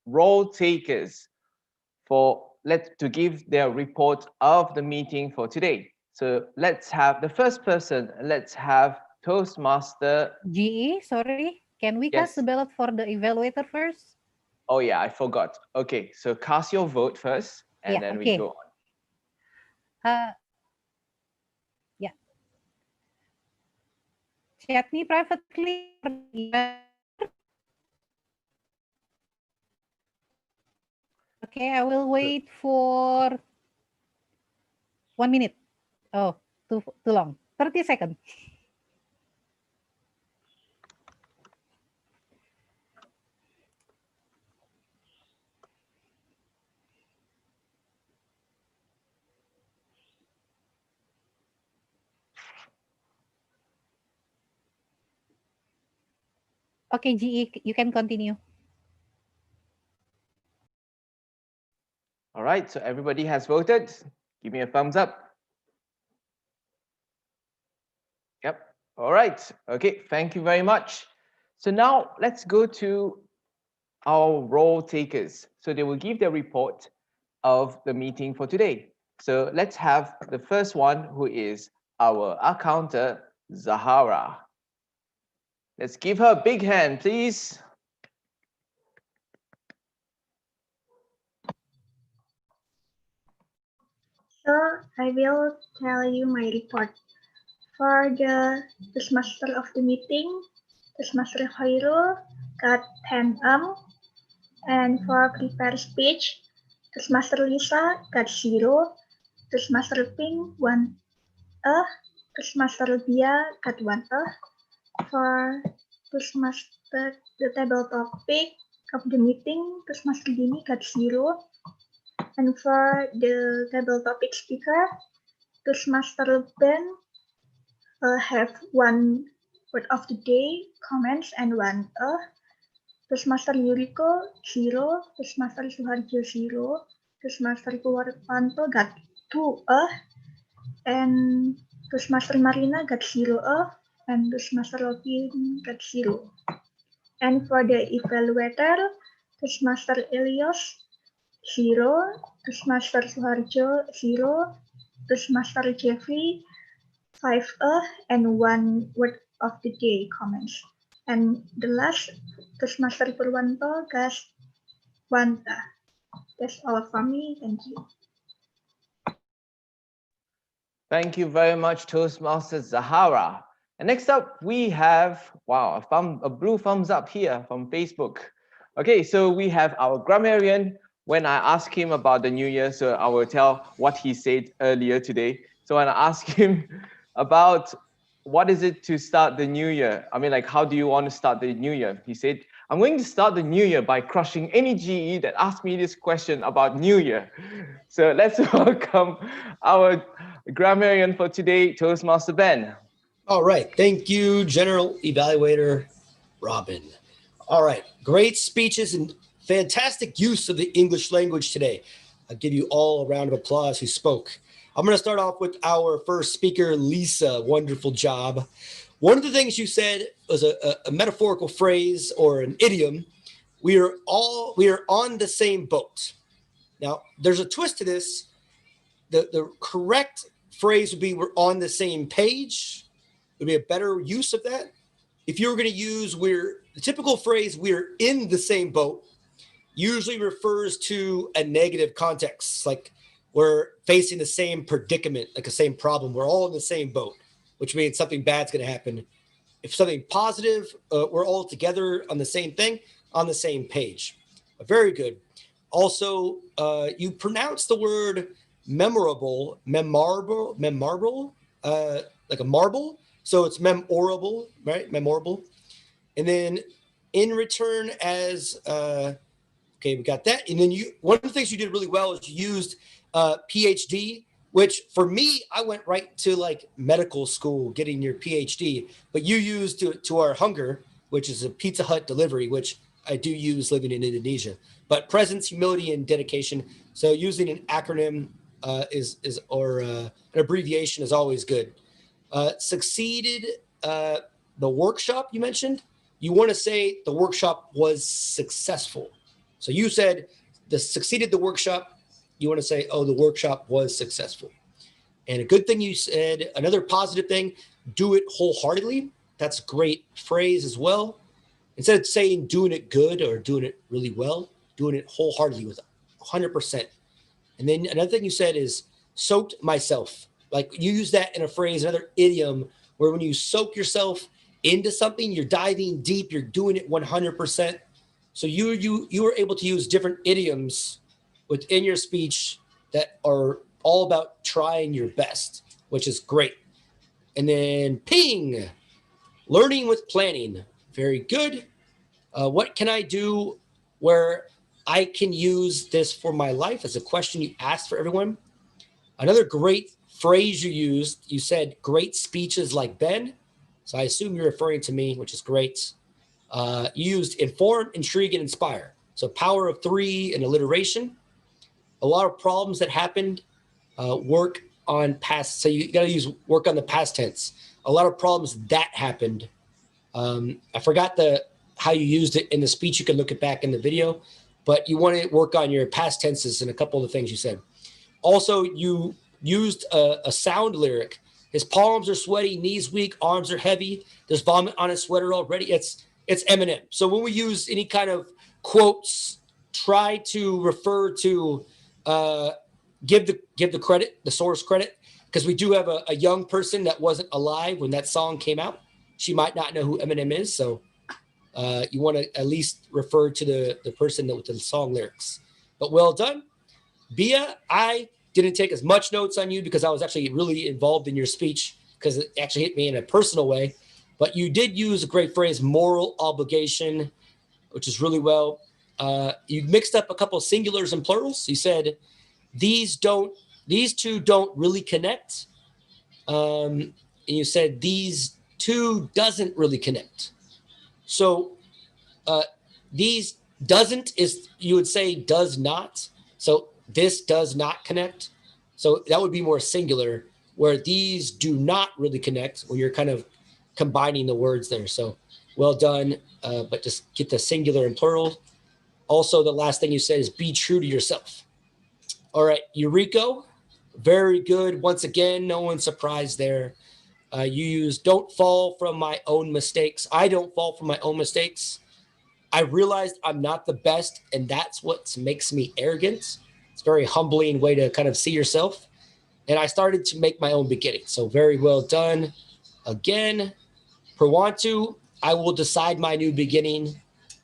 role takers to give their report of the meeting for today. So let's have the first person. Let's have Toastmaster. GE, sorry, can we cast the Yes. ballot for the evaluator first? Oh yeah, I forgot. Okay, so cast your vote first, and Yeah, then we okay. go on. Uh, yeah. Chat me privately for the evaluator. Okay, I will wait for 1 minute. Oh, too long. 30 seconds. Okay, GE, you can continue. All right, so everybody has voted. Give me a thumbs up. Yep. All right. Okay, thank you very much. So now let's go to our role takers. So they will give their report of the meeting for today. So let's have the first one, who is our accountant, Zahara. Let's give her a big hand, please. So I will tell you my report. For the Toastmaster of the meeting, Toastmaster Khairul got 10 and for prepare speech, Toastmaster Lisa got 0, Toastmaster Ping 1 Toastmaster Bia got 1 for Toastmaster the table topic of the meeting, Toastmaster Dini got 0, and for the table topic speaker, Toastmaster Ben have 1 word of the day, comments, and 1 Toastmaster Yuriko 0, Toastmaster Suharjo 0, Toastmaster Kuwarpanto got 2 and Toastmaster Marina got 0 and Toastmaster Robin got 0. And for the evaluator, Toastmaster Elios 0, Toastmaster Suharjo 0, Toastmaster Jeffrey 5 and 1 word of the day comments. And the last, Toastmaster Purwanto got 1 That's all from me. Thank you. Thank you very much, Toastmaster Zahara. And next up, we have, wow, a blue thumbs up here from Facebook. Okay, so we have our grammarian. When I ask him about the new year, so I will tell what he said earlier today. So when I ask him about what is it to start the new year, I mean, like, how do you want to start the new year? He said, I'm going to start the new year by crushing any GE that asks me this question about new year. So let's welcome our grammarian for today, Toastmaster Ben. All right. Thank you, General Evaluator Robin. All right. Great speeches and fantastic use of the English language today. I'll give you all a round of applause who spoke. I'm going to start off with our first speaker, Lisa. Wonderful job. One of the things you said was a metaphorical phrase or an idiom. We are on the same boat. Now, there's a twist to this. The correct phrase would be we're on the same page. Would be a better use of that. If you were going to use the typical phrase we're in the same boat usually refers to a negative context, like we're facing the same predicament, like the same problem. We're all in the same boat, which means something bad's going to happen. If something positive, we're all together on the same thing, on the same page. Very good. Also, you pronounce the word memorable, like a marble. So it's memorable, right? Memorable. And then in return as, okay, we got that. And then one of the things you did really well is you used PhD, which for me, I went right to like medical school getting your PhD, but you used to our hunger, which is a Pizza Hut delivery, which I do use living in Indonesia. But presence, humility, and dedication. So using an acronym or an abbreviation is always good. Succeeded the workshop you mentioned. You want to say the workshop was successful. So you said succeeded the workshop. You want to say, oh, the workshop was successful. And a good thing you said, another positive thing, do it wholeheartedly. That's a great phrase as well. Instead of saying doing it good or doing it really well, doing it wholeheartedly with 100%. And then another thing you said is soaked myself. Like you use that in a phrase, another idiom, where when you soak yourself into something, you're diving deep, you're doing it 100%. So you were able to use different idioms within your speech that are all about trying your best, which is great. And then ping, learning with planning. Very good. What can I do where I can use this for my life? As a question you asked for everyone. Another great phrase you used, you said great speeches like Ben. So I assume you're referring to me, which is great. You used inform, intrigue, and inspire. So power of three and alliteration. A lot of problems that happened. Work on past. So you got to use work on the past tense. A lot of problems that happened. I forgot how you used it in the speech. You can look it back in the video, but you want to work on your past tenses and a couple of the things you said. Also, you used a sound lyric. His palms are sweaty, knees weak, arms are heavy. There's vomit on his sweater already. It's Eminem. So when we use any kind of quotes, try to refer to give the credit, the source credit, because we do have a young person that wasn't alive when that song came out. She might not know who Eminem is, so you want to at least refer to the person with the song lyrics. But well done. Bia, I didn't take as much notes on you because I was actually really involved in your speech because it actually hit me in a personal way. But you did use a great phrase, moral obligation, which is really well. You mixed up a couple of singulars and plurals. You said these two don't really connect. And you said these two doesn't really connect. So these doesn't is, you would say, does not. So this does not connect. So that would be more singular, where these do not really connect when you're kind of combining the words there. So well done, but just get the singular and plural. Also, the last thing you said is be true to yourself. All right, Eureka, very good. Once again, no one's surprised there. You use don't fall from my own mistakes. I don't fall from my own mistakes. I realized I'm not the best, and that's what makes me arrogant. It's a very humbling way to kind of see yourself. And I started to make my own beginning. So very well done. Again, Prawantu, I will decide my new beginning.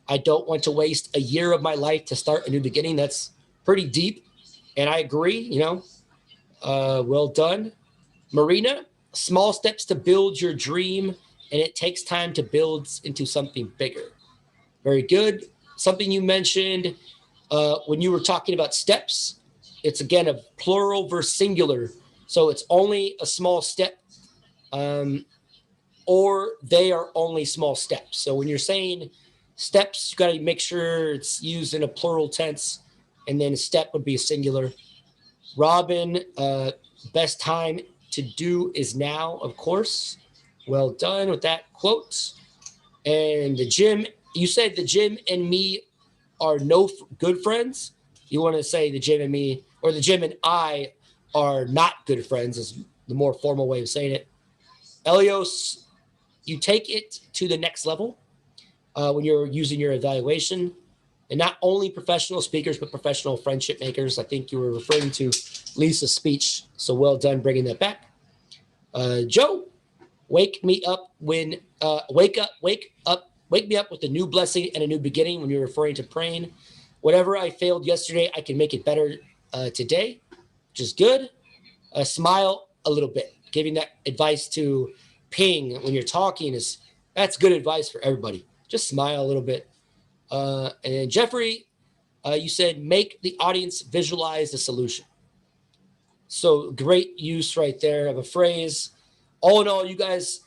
I don't want to waste a year of my life to start a new beginning. That's pretty deep. And I agree, well done. Marina, small steps to build your dream, and it takes time to build into something bigger. Very good. Something you mentioned when you were talking about steps, it's again a plural versus singular. So it's only a small step, or they are only small steps. So when you're saying steps, you got to make sure it's used in a plural tense, and then a step would be a singular. Robin, best time to do is now, of course. Well done with that quote. And the gym, you said the gym and me are no good friends. You want to say the gym and me, or the gym and I are not good friends, is the more formal way of saying it. Elios, you take it to the next level when you're using your evaluation. And not only professional speakers, but professional friendship makers. I think you were referring to Lisa's speech. So well done bringing that back. Joe, wake me up when, wake me up with a new blessing and a new beginning when you're referring to praying. Whatever I failed yesterday, I can make it better today, which is good. Smile a little bit. Giving that advice to Ping when you're talking that's good advice for everybody. Just smile a little bit. And Jeffrey, you said make the audience visualize the solution. So great use right there of a phrase. All in all, you guys,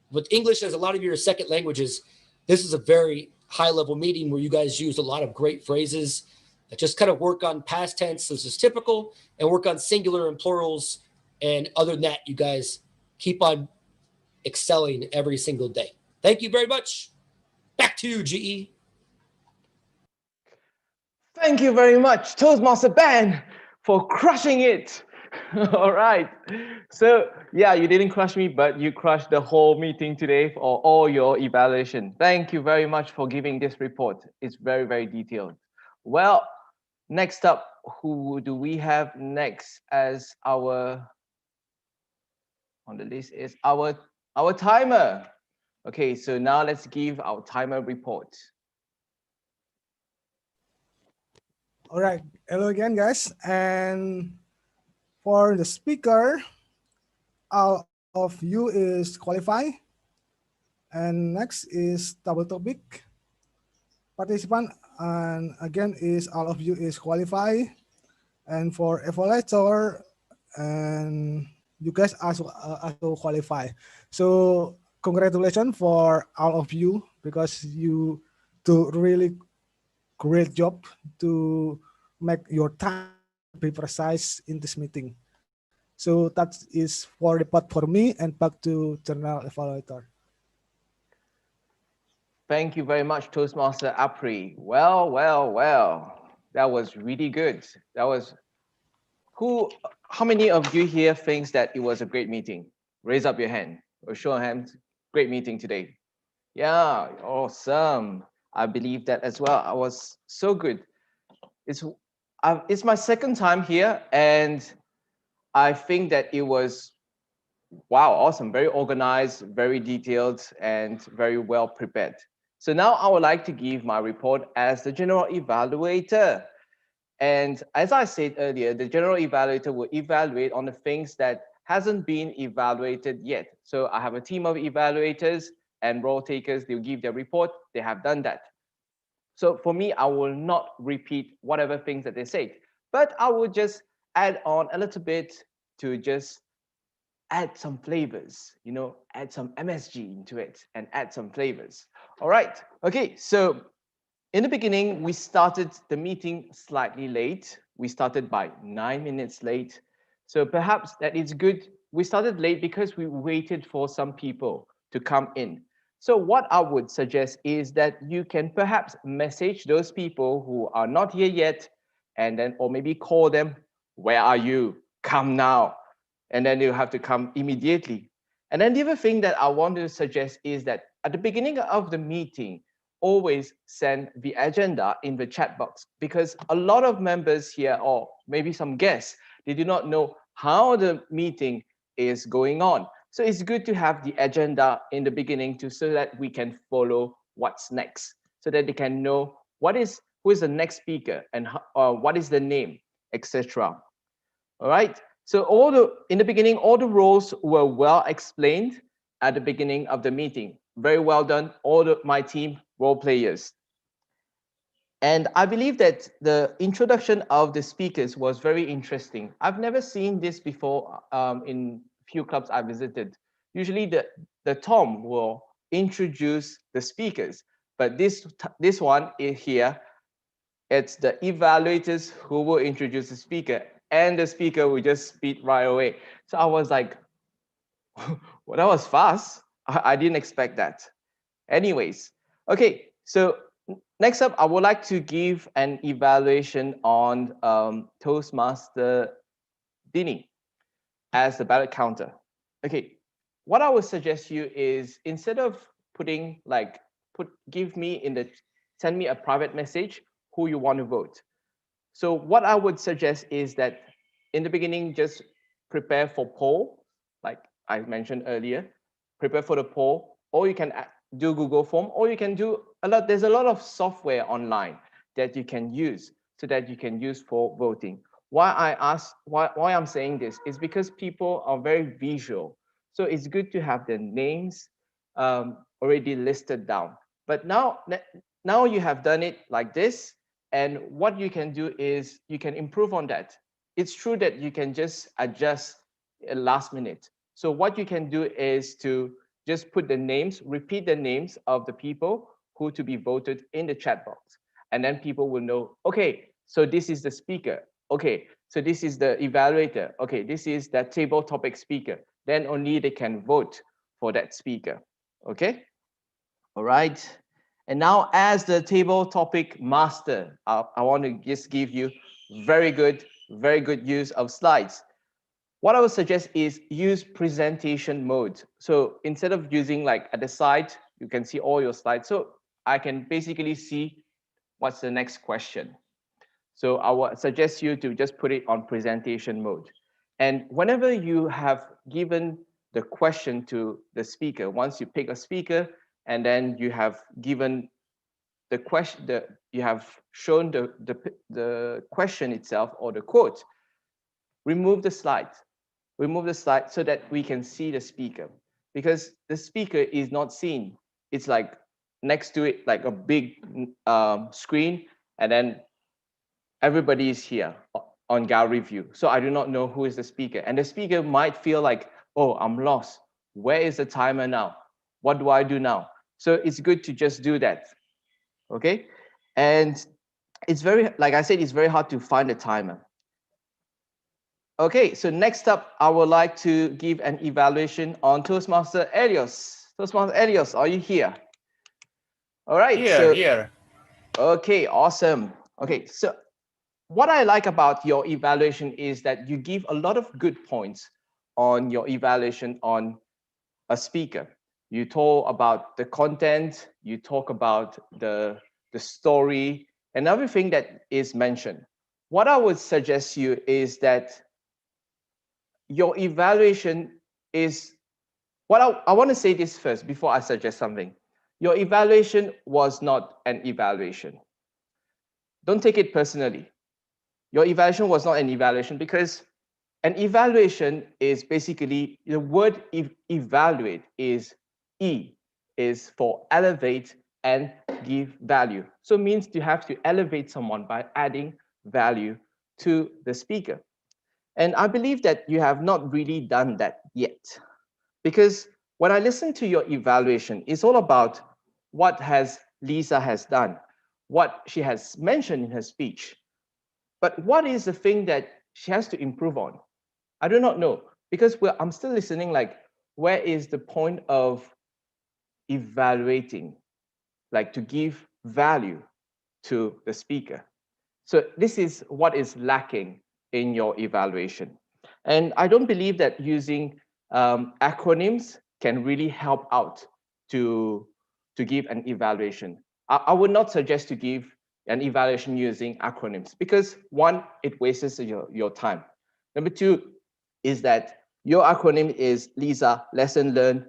with English as a lot of your second languages, this is a very high level meeting where you guys use a lot of great phrases that just kind of work on past tense. This is typical, and work on singular and plurals. And other than that, you guys keep on excelling every single day. Thank you very much. Back to you, GE. Thank you very much, Toastmaster Ben, for crushing it. All right. So, yeah, you didn't crush me, but you crushed the whole meeting today for all your evaluation. Thank you very much for giving this report. It's very, very detailed. Well, next up, who do we have next as our on the list is our timer. Okay, so now let's give our timer report. All right. Hello again, guys. And for the speaker, all of you is qualified. And next is double topic. Participant, and again, is all of you is qualified. And for evaluator, and you guys also qualify. So congratulations for all of you because you do really great job to make your time to be precise in this meeting. So that is for report for me and back to journal evaluator. Thank you very much, Toastmaster Apri. Well, well, well. That was really good. That was how many of you here thinks that it was a great meeting? Raise up your hand or show of hands. Great meeting today. Yeah, awesome. I believe that as well. I was so good. It's my second time here, and I think that it was wow, awesome, very organized, very detailed, and very well prepared. So now I would like to give my report as the general evaluator. And as I said earlier, the general evaluator will evaluate on the things that hasn't been evaluated yet. So I have a team of evaluators and role takers. They'll give their report. They have done that. So for me, I will not repeat whatever things that they said, but I will just add on a little bit to just add some flavors, add some MSG into it and add some flavors. All right. Okay. So in the beginning, we started the meeting slightly late. We started by 9 minutes late. So perhaps that is good. We started late because we waited for some people to come in. So what I would suggest is that you can perhaps message those people who are not here yet, and then, or maybe call them, where are you? Come now. And then you have to come immediately. And then the other thing that I want to suggest is that at the beginning of the meeting, always send the agenda in the chat box, because a lot of members here, or maybe some guests, they do not know how the meeting is going on. So it's good to have the agenda in the beginning so that we can follow what's next, so that they can know who is the next speaker and what is the name, etc. All right. So in the beginning, all the roles were well explained at the beginning of the meeting. Very well done, my team role players. And I believe that the introduction of the speakers was very interesting. I've never seen this before in few clubs I visited. Usually the Tom will introduce the speakers, but this one is here. It's the evaluators who will introduce the speaker, and the speaker will just speak right away. So I was like, well, that was fast. I didn't expect that. Anyways, okay, so next up, I would like to give an evaluation on Toastmaster Dini as the ballot counter. Okay, what I would suggest you is, instead of putting send me a private message who you want to vote. So what I would suggest is that in the beginning, just prepare for poll, like I mentioned earlier, prepare for the poll, or you can do Google Form, or you can do there's a lot of software online that you can use so that you can use for voting. Why I'm saying this is because people are very visual. So it's good to have the names already listed down. But now you have done it like this, and what you can do is you can improve on that. It's true that you can just adjust last minute. So what you can do is to just put the names, repeat the names of the people who to be voted in the chat box. And then people will know, okay, so this is the speaker. Okay, so this is the evaluator. Okay, this is that table topic speaker. Then only they can vote for that speaker. Okay, all right. And now, as the table topic master, I want to just give you very good use of slides. What I would suggest is use presentation mode. So instead of using like at the side, you can see all your slides. So I can basically see what's the next question. So I would suggest you to just put it on presentation mode. And whenever you have given the question to the speaker, once you pick a speaker and then you have given the question, you have shown the question itself or the quote, remove the slide. Remove the slide so that we can see the speaker, because the speaker is not seen. It's like next to it, like a big screen, and then everybody is here on gallery view. So I do not know who is the speaker. And the speaker might feel like, oh, I'm lost. Where is the timer now? What do I do now? So it's good to just do that. Okay. And it's very, like I said, it's very hard to find a timer. Okay, so next up, I would like to give an evaluation on Toastmaster Elios. Toastmaster Elios, are you here? All right. Here. Okay, awesome. Okay, so what I like about your evaluation is that you give a lot of good points on your evaluation on a speaker. You talk about the content, you talk about the story, and everything that is mentioned. What I would suggest you is that your evaluation is what I want to say this first before I suggest something. Your evaluation was not an evaluation. Don't take it personally. Your evaluation was not an evaluation because an evaluation is basically the word evaluate is E is for elevate and give value. So it means you have to elevate someone by adding value to the speaker. And I believe that you have not really done that yet. Because when I listen to your evaluation, it's all about what has Lisa has done, what she has mentioned in her speech. But what is the thing that she has to improve on? I do not know because I'm still listening like, where is the point of evaluating, like to give value to the speaker? So this is what is lacking in your evaluation. And I don't believe that using acronyms can really help out to give an evaluation. I would not suggest to give an evaluation using acronyms because one, it wastes your time. Number two is that your acronym is Lisa, lesson learned,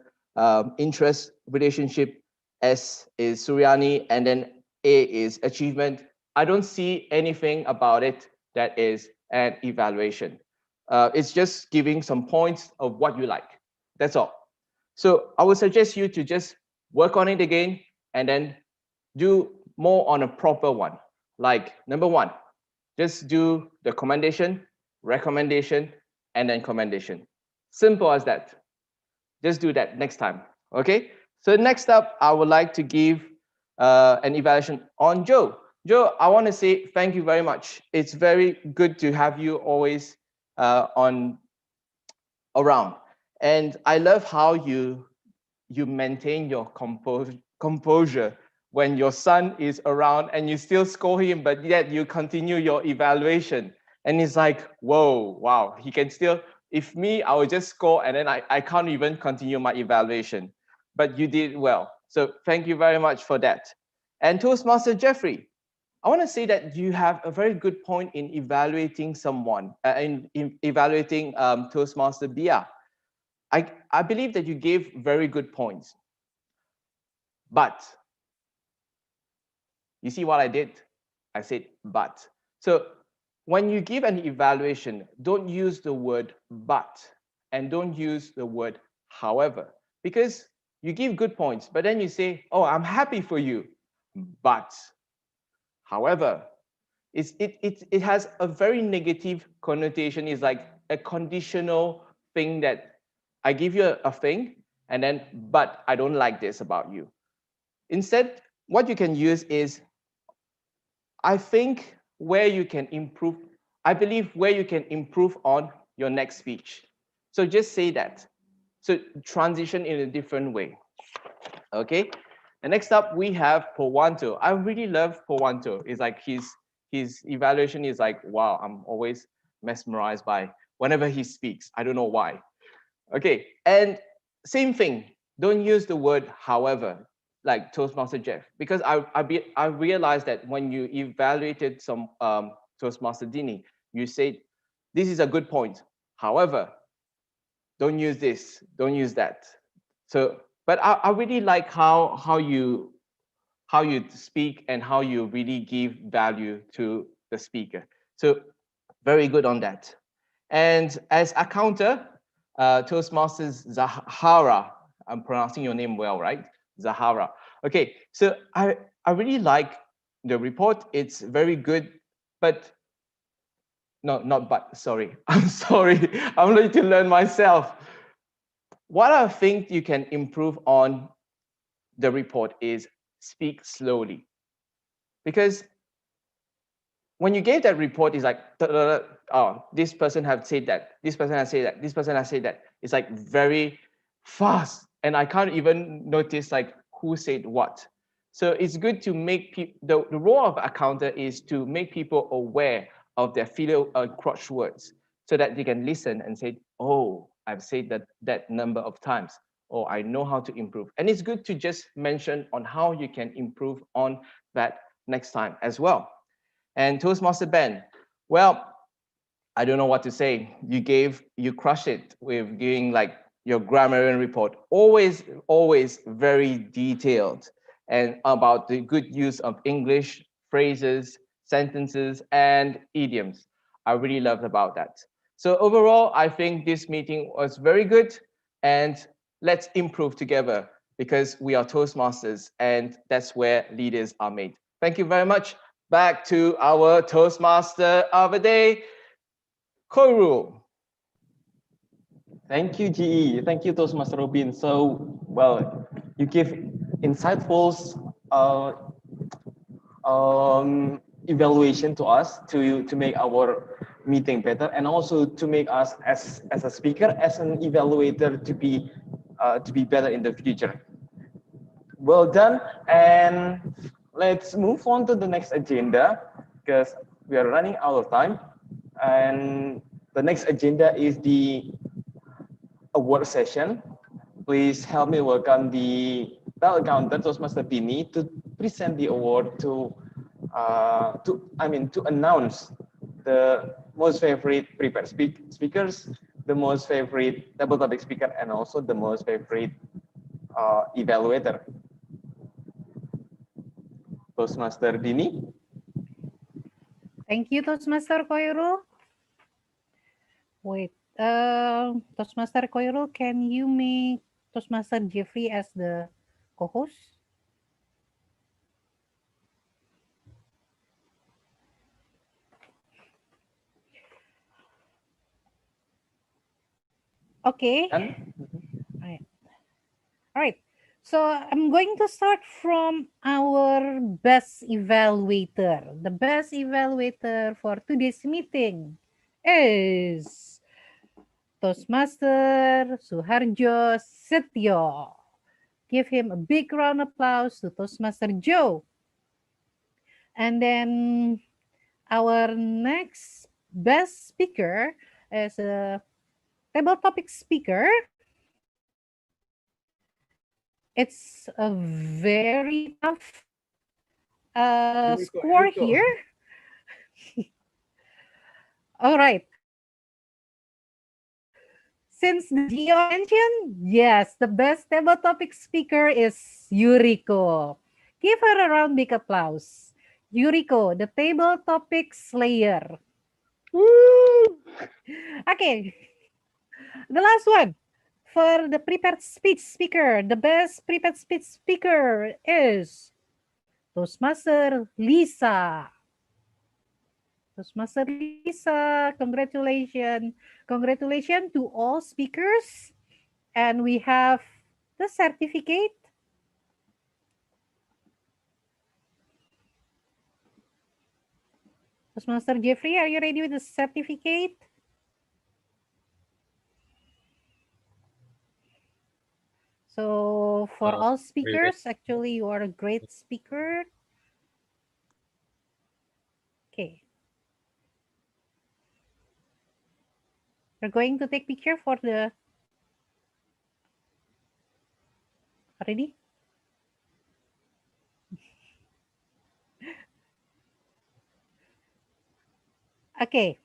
interest, relationship, S is Suryani, and then A is achievement. I don't see anything about it that is an evaluation. It's just giving some points of what you like. That's all. So I would suggest you to just work on it again and then do more on a proper one. Like number one, just do the commendation, recommendation, and then commendation. Simple as that. Just do that next time. Okay. So next up, I would like to give an evaluation on Joe. Joe, I want to say thank you very much. It's very good to have you always on around, and I love how you maintain your composure when your son is around and you still scold him, but yet you continue your evaluation. And it's like, whoa, wow, he can still, if me, I would just score and then I can't even continue my evaluation. But you did well. So thank you very much for that. And Toastmaster Jeffrey, I want to say that you have a very good point in evaluating someone, in evaluating Toastmaster Bia. I believe that you gave very good points. But you see what I did? I said, but. So when you give an evaluation, don't use the word but and don't use the word however, because you give good points, but then you say, oh, I'm happy for you, but however, it has a very negative connotation. It's like a conditional thing that I give you a thing and then, but I don't like this about you. Instead, what you can use is, I think where you can improve, I believe where you can improve on your next speech. So just say that. So transition in a different way. Okay. And next up we have Powanto. I really love Powanto. It's like his evaluation is like, wow, I'm always mesmerized by whenever he speaks. I don't know why. Okay. And same thing. Don't use the word however, like Toastmaster Jeff, because I realized that when you evaluated some Toastmaster Dini, you said this is a good point. However, don't use this, don't use that. So, but I really like how you speak and how you really give value to the speaker. So very good on that. And as a counter, Toastmasters Zahara, I'm pronouncing your name well, right? Zahara. Okay, so I really like the report. It's very good, but no, not but, sorry. I'm sorry. I'm going to learn myself. What I think you can improve on the report is speak slowly. Because when you gave that report, it's like, oh, this person have said that, this person has said that, this person has said that. It's like very fast, and I can't even notice like who said what. So it's good to make people, the role of accountant is to make people aware of their filial crotch words so that they can listen and say, oh, I've said that number of times, or I know how to improve. And it's good to just mention on how you can improve on that next time as well. And Toastmaster Ben, well, I don't know what to say. You crushed it with giving like your grammarian report. Always very detailed and about the good use of English phrases, sentences, and idioms. I really loved about that. So overall, I think this meeting was very good, and let's improve together because we are Toastmasters, and that's where leaders are made. Thank you very much. Back to our Toastmaster of the day, Koru. Thank you, GE. Thank you, Toastmaster Robin. So, well, you give insightful uh, evaluation to us to make our meeting better, and also to make us as a speaker, as an evaluator, to be better in the future. Well done, and let's move on to the next agenda because we are running out of time. And the next agenda is the award session. Please help me welcome the bell counter, Toastmaster Bini, to present the award to announce the most favorite prepared speakers, the most favorite table topic speaker, and also the most favorite evaluator. Toastmaster Dini. Thank you, Toastmaster Koiru. Wait, Toastmaster Koiru, can you make Toastmaster Jeffrey as the co-host? Okay. All right. So I'm going to start from our best evaluator. The best evaluator for today's meeting is Toastmaster Suharjo Setio. Give him a big round of applause to Toastmaster Joe. And then our next best speaker is a table topic speaker. It's a very tough score here. All right. Since the Geo mentioned, yes, the best table topic speaker is Yuriko. Give her a round big applause. Yuriko, the table topic slayer. Woo! Okay. The last one. For the prepared speech speaker, the best prepared speech speaker is Toastmaster Lisa. Toastmaster Lisa, congratulations. Congratulations to all speakers. And we have the certificate. Toastmaster Jeffrey, are you ready with the certificate? So for all speakers, actually you are a great speaker. Okay. We're going to take picture for the ready? Okay.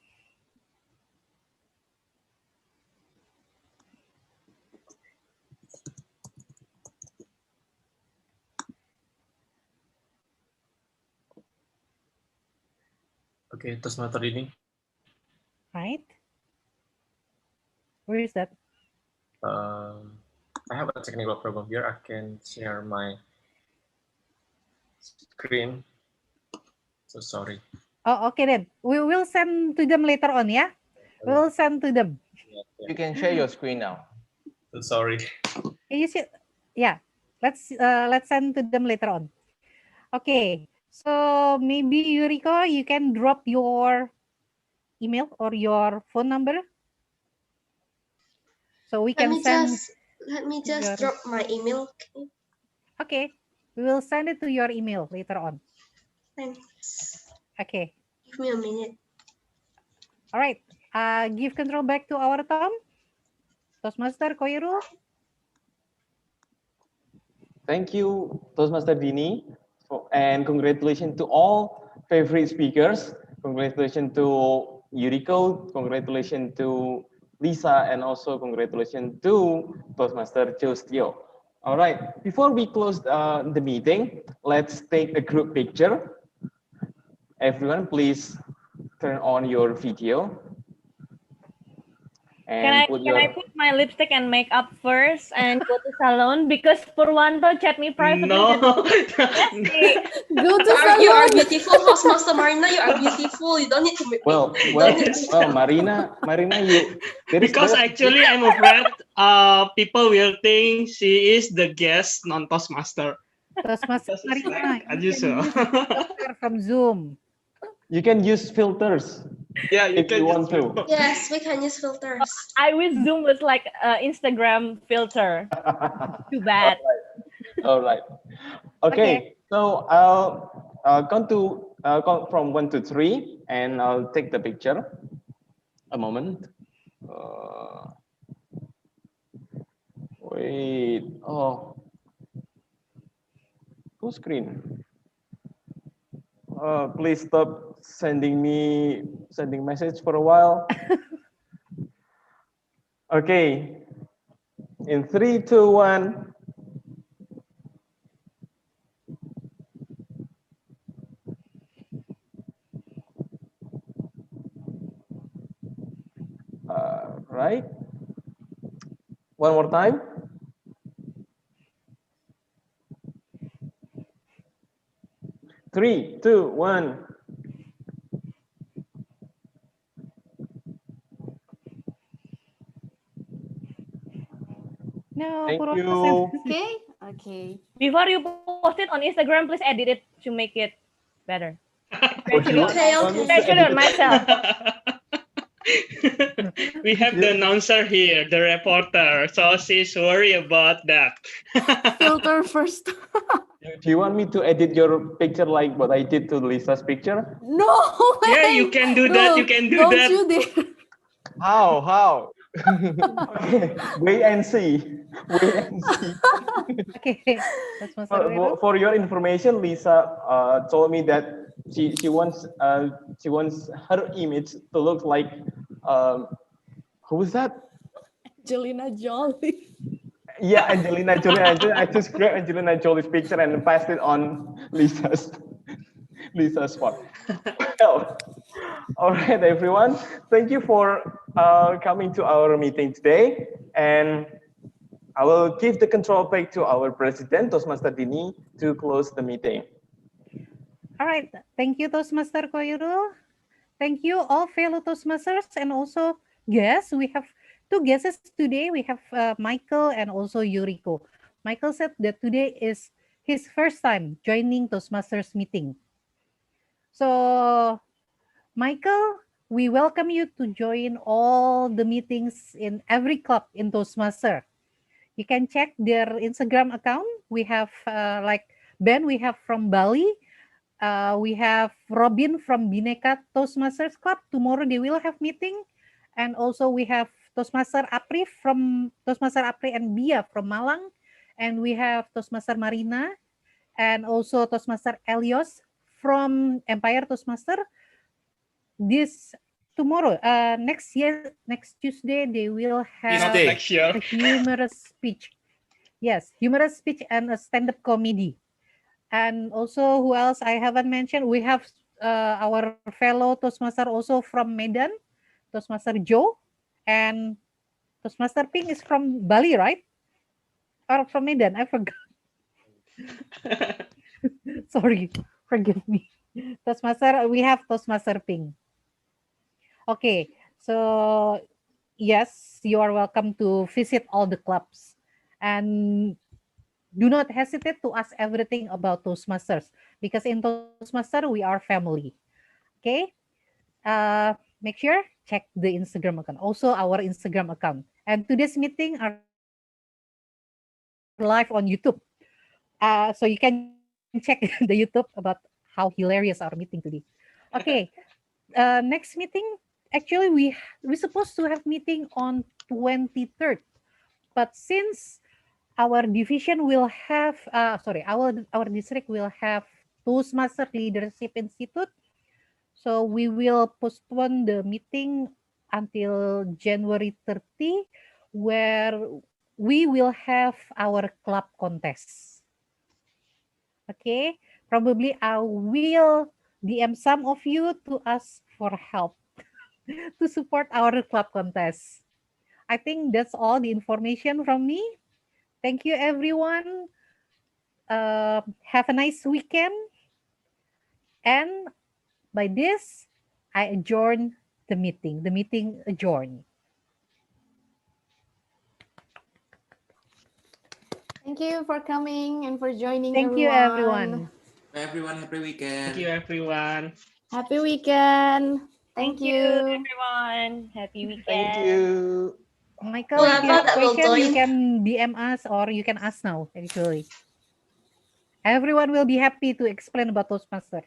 Okay, Toastmaster ini. Right. Where is that? I have a technical problem here. I can share my screen. So sorry. Oh, okay then. We will send to them later on, yeah? We will send to them. You can share your screen now. So sorry. Can you see? Yeah. let's send to them later on. Okay, so maybe Yuriko, you can drop your email or your phone number so we Let can me send just let me just your. drop my email. Okay, we will send it to your email later on. Thanks. Okay. Give me a minute. All right. Give control back to our Tom. Toastmaster Koiru. Thank you, Toastmaster Dini, and congratulations to all favorite speakers. Congratulations to Yuriko, congratulations to Lisa, and also congratulations to Toastmaster Justio. All right, before we close the meeting, let's take a group picture. Everyone, please turn on your video and put Can I your. put my lipstick and makeup first and go to salon because Purwanto chat me privately. No. Go to You are salon. beautiful, Housemaster Marina. You are beautiful. You don't need to make. Well, You well, don't need to. well, Marina, you. Because actually I'm afraid people will think she is the guest, non Toastmaster. Toastmaster Because it's Marina, like you can unusual. use filter from Zoom. You can use filters. Yeah, you if can you use want to. Yes, we can use filters. I wish Zoom was like Instagram filter. Too bad. All right. Okay. So I'll count from 1 to 3, and I'll take the picture. A moment. Wait. Oh. Full screen. Please stop sending message for a while. Okay. In 3, 2, 1. Right. One more time. Three, two, one. No, Thank Purwanto you. Okay. Okay. Before you post it on Instagram, please edit it to make it better. Oh, you want, Okay, you want me to Especially edit on it? myself. We have the announcer here, the reporter, so she's worried about that. Filter first. Do you want me to edit your picture like what I did to Lisa's picture? No way. Yeah, you can do that. You can do Don't that. you dare. How? Okay, wait and see. Wait and see. Okay, Toastmaster Koiru. For your information, Lisa told me that she wants her image to look like who was that? Angelina Jolie. Yeah, Angelina Jolie. I just grabbed Angelina Jolie's picture and passed it on Lisa's spot. Well, all right, everyone. Thank you for coming to our meeting today. And I will give the control back to our president, Toastmaster Dini, to close the meeting. All right. Thank you, Toastmaster Koiru. Thank you, all fellow Toastmasters, and also guests. We have two guests today. We have Michael and also Yuriko. Michael said that today is his first time joining Toastmasters meeting. So, Michael, we welcome you to join all the meetings in every club in Toastmaster. You can check their Instagram account. We have like Ben, we have from Bali. We have Robin from Bineka Toastmasters Club. Tomorrow they will have meeting. And also we have Toastmaster Apri from Toastmaster Apri and Bia from Malang. And we have Toastmaster Marina and also Toastmaster Elios from Empire Toastmaster. This tomorrow, next Tuesday, they will have Not next year. a humorous speech. Yes, humorous speech and a stand-up comedy. And also, who else I haven't mentioned? We have our fellow Toastmaster also from Medan, Toastmaster Joe, and Toastmaster Ping is from Bali, right? Or from Medan? I forgot. Sorry, forgive me. Toastmaster, we have Toastmaster Ping. Okay, so yes, you are welcome to visit all the clubs. And do not hesitate to ask everything about Toastmasters, because in Toastmaster we are family. Okay, make sure check the Instagram account, also our Instagram account. And today's meeting are live on YouTube, so you can check the YouTube about how hilarious our meeting today. Okay, next meeting, actually we supposed to have meeting on 23rd, but since our division will have our district will have Toastmaster Leadership Institute, so we will postpone the meeting until January 30, where we will have our club contest. Okay, probably I will DM some of you to ask for help to support our club contest. I think that's all the information from me. Thank you, everyone. Have a nice weekend. And by this, I adjourn the meeting. The meeting adjourned. Thank you for coming and for joining, Thank you, everyone. everyone. Everyone, happy weekend. Thank you, everyone. Happy weekend. Thank Thank you, you. everyone. Happy Thank weekend. you. Michael, if you Whoever have that will question, you join, can DM us or you can ask now, actually. Everyone will be happy to explain about Toastmaster.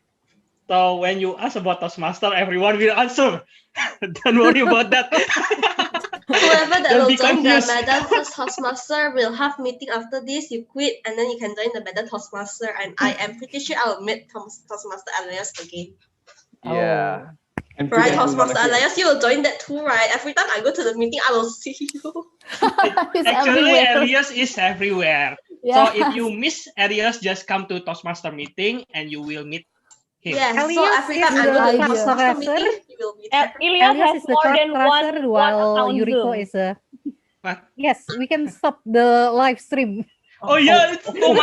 So when you ask about Toastmaster, everyone will answer. Don't worry about that. whoever that Don't will be join the confused. Medan First Toastmaster will have meeting after this. You quit and then you can join the Medan Toastmaster, and I am pretty sure I will meet Toastmaster Elias again. Yeah. Oh. And put Right, everyone Toastmaster here. Elias, you will join that too, right? Every time I go to the meeting, I will see you. He's Actually, everywhere. Elias is everywhere. So if you Yes. miss Elias, just come to Toastmaster meeting and you will meet him. Yes, so Elias every is time I Good go the to card idea. Toastmaster crusher. meeting, you will be there. Elias Elias has is the more card than crusher one while account Yuriko Zoom. is a... What? Yes, we can stop the live stream. Oh yeah, oh my